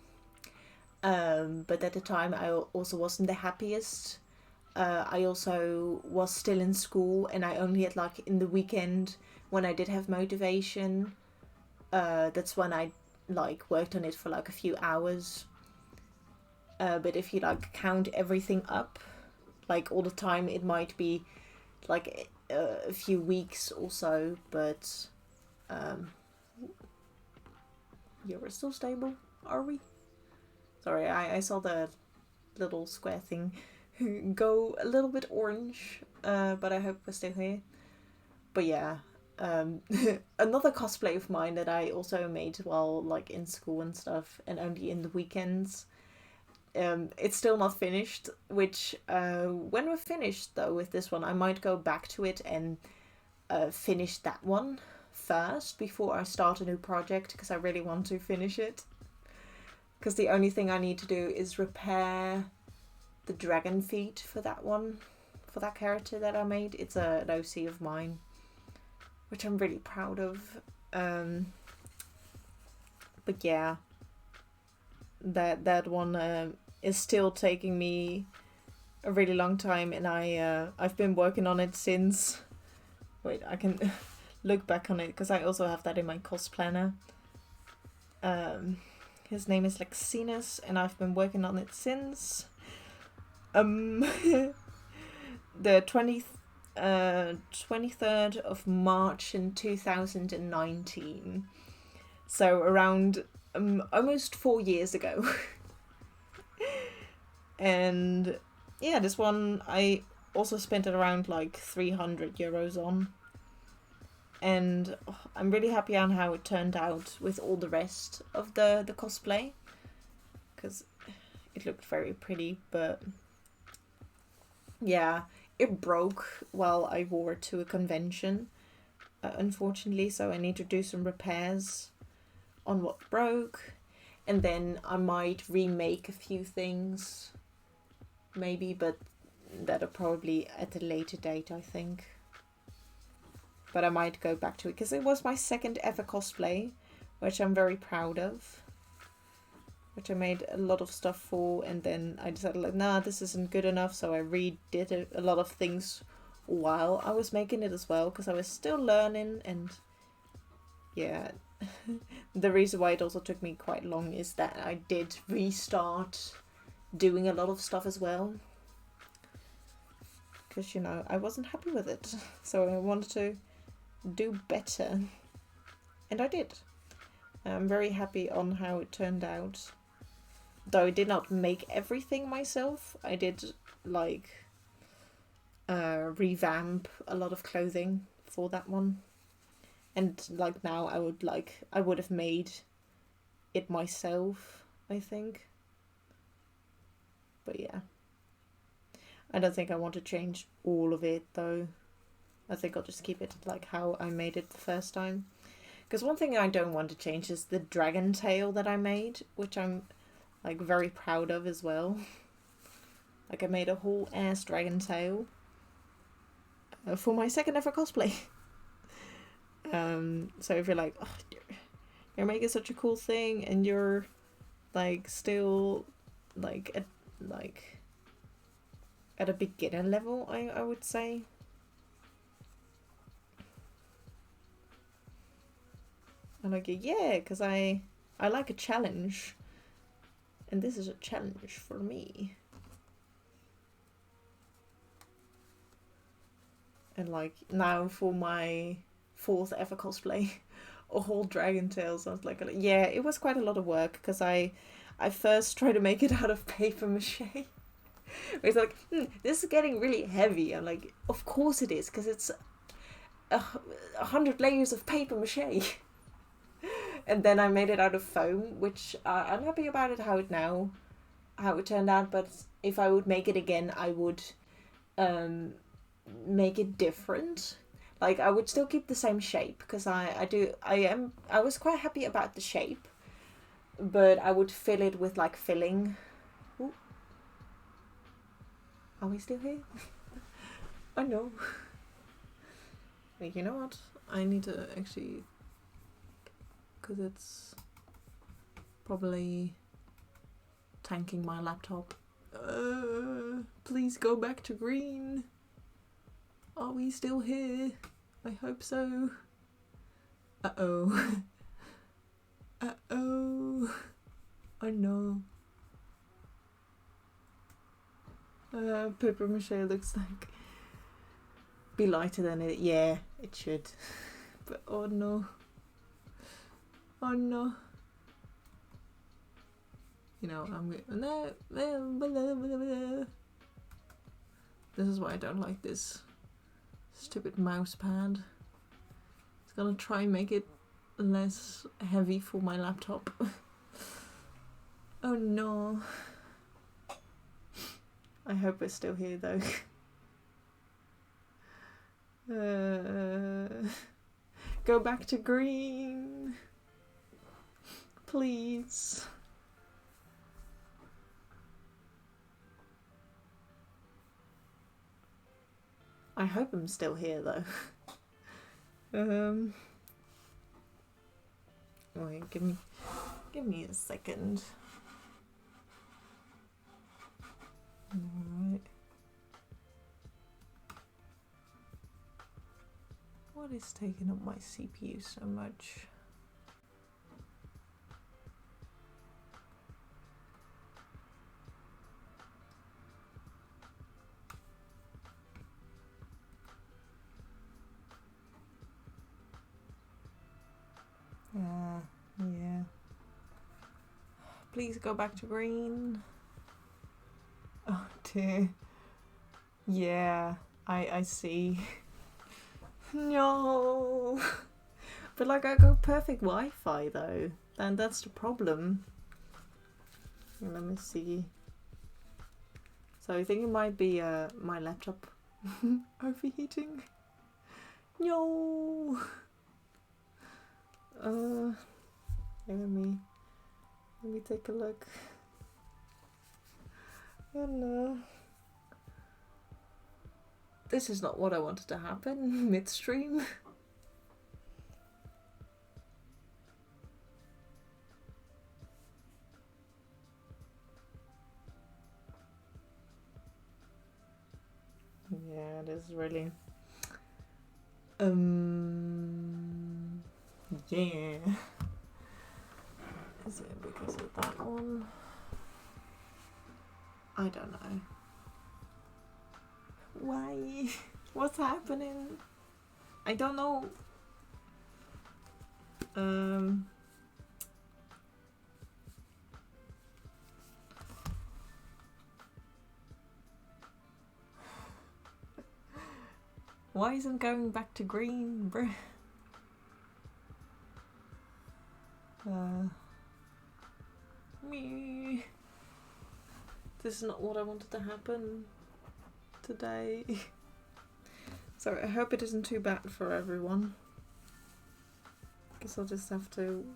But at the time I also wasn't the happiest. I also was still in school and I only had like in the weekend when I did have motivation. That's when I like worked on it for like a few hours. But if you like count everything up, like all the time, it might be like a few weeks or so. But you're still stable, are we? Sorry, I saw the little square thing go a little bit orange, but I hope we're still here. But yeah, another cosplay of mine that I also made while like in school and stuff, and only in the weekends. It's still not finished, which when we're finished though with this one, I might go back to it and finish that one first before I start a new project, because I really want to finish it. Because the only thing I need to do is repair the dragon feet for that one, for that character that I made. It's an OC of mine, which I'm really proud of. But yeah, that one is still taking me a really long time, and I've been working on it since. Wait, I can look back on it because I also have that in my cos planner. His name is Lexinus, and I've been working on it since the 23rd of March in 2019. So around almost 4 years ago. And yeah, this one I also spent it around like 300 euros on. And I'm really happy on how it turned out with all the rest of the cosplay. Because it looked very pretty, but yeah, it broke while I wore it to a convention, unfortunately, so I need to do some repairs on what broke, and then I might remake a few things, maybe, but that'll probably at a later date, I think. But I might go back to it, because it was my second ever cosplay, which I'm very proud of. Which I made a lot of stuff for, and then I decided, like, nah, this isn't good enough, so I redid a lot of things while I was making it as well, because I was still learning, and yeah. The reason why it also took me quite long is that I did restart doing a lot of stuff as well. Because, you know, I wasn't happy with it, so I wanted to do better. And I did. I'm very happy on how it turned out. Though I did not make everything myself, I did like revamp a lot of clothing for that one. And like now I would have made it myself, I think. But yeah. I don't think I want to change all of it though. I think I'll just keep it like how I made it the first time. Because one thing I don't want to change is the dragon tail that I made, which I'm like very proud of as well. Like I made a whole ass dragon tail for my second ever cosplay. So if you're like, oh, you're making such a cool thing and you're like still like at a beginner level, I would say. I'm like, yeah, because I like a challenge. And this is a challenge for me. And like now for my 4th ever cosplay, a whole dragon tail sounds like yeah, it was quite a lot of work because I first tried to make it out of paper mache. It's like, this is getting really heavy. I'm like, of course it is, because it's 100 layers of paper mache. And then I made it out of foam, which I'm happy about it how it turned out. But if I would make it again, I would make it different. Like I would still keep the same shape because I was quite happy about the shape, but I would fill it with like filling. Ooh. Are we still here? Oh no. Wait, you know what? I need to actually, because it's probably tanking my laptop. Please go back to green. Are we still here? I hope so. Uh-oh. Uh-oh. Oh no. Paper mache looks like be lighter than it. Yeah, it should. But oh no. Oh no. You know, I'm no. This is why I don't like this stupid mouse pad. It's gonna try and make it less heavy for my laptop. Oh no. I hope we're still here though. Go back to green. Please. I hope I'm still here though. Wait, give me a second. Alright. What is taking up my CPU so much? Please go back to green. Oh dear. Yeah, I see. No. But like I got perfect Wi-Fi though. And that's the problem. Let me see. So I think it might be my laptop overheating. No. Let me take a look. Oh no. This is not what I wanted to happen midstream. Yeah, it is really. Yeah. Is it because of that one? I don't know. Why? What's happening? I don't know. Why isn't going back to green, bruh? Me. This is not what I wanted to happen today. So I hope it isn't too bad for everyone. Guess I'll just have to.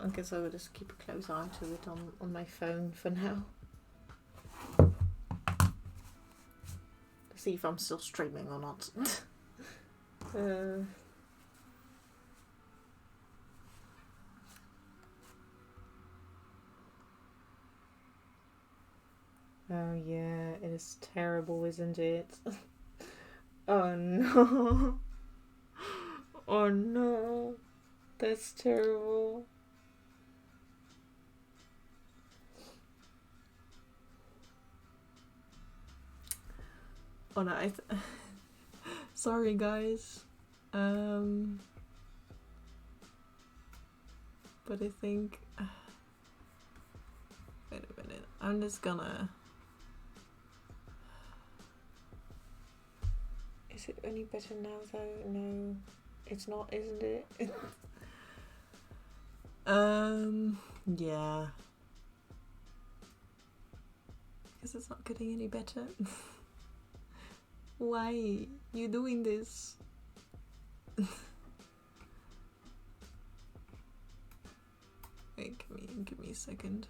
I guess I will just keep a close eye to it on my phone for now. To see if I'm still streaming or not. Oh yeah, it is terrible, isn't it? Oh no. Oh no. That's terrible. Oh no, sorry guys. But I think wait a minute. I'm just gonna. Is it any better now though? No, it's not, isn't it? Yeah. Guess it's not getting any better. Why you doing this? Wait, give me a second.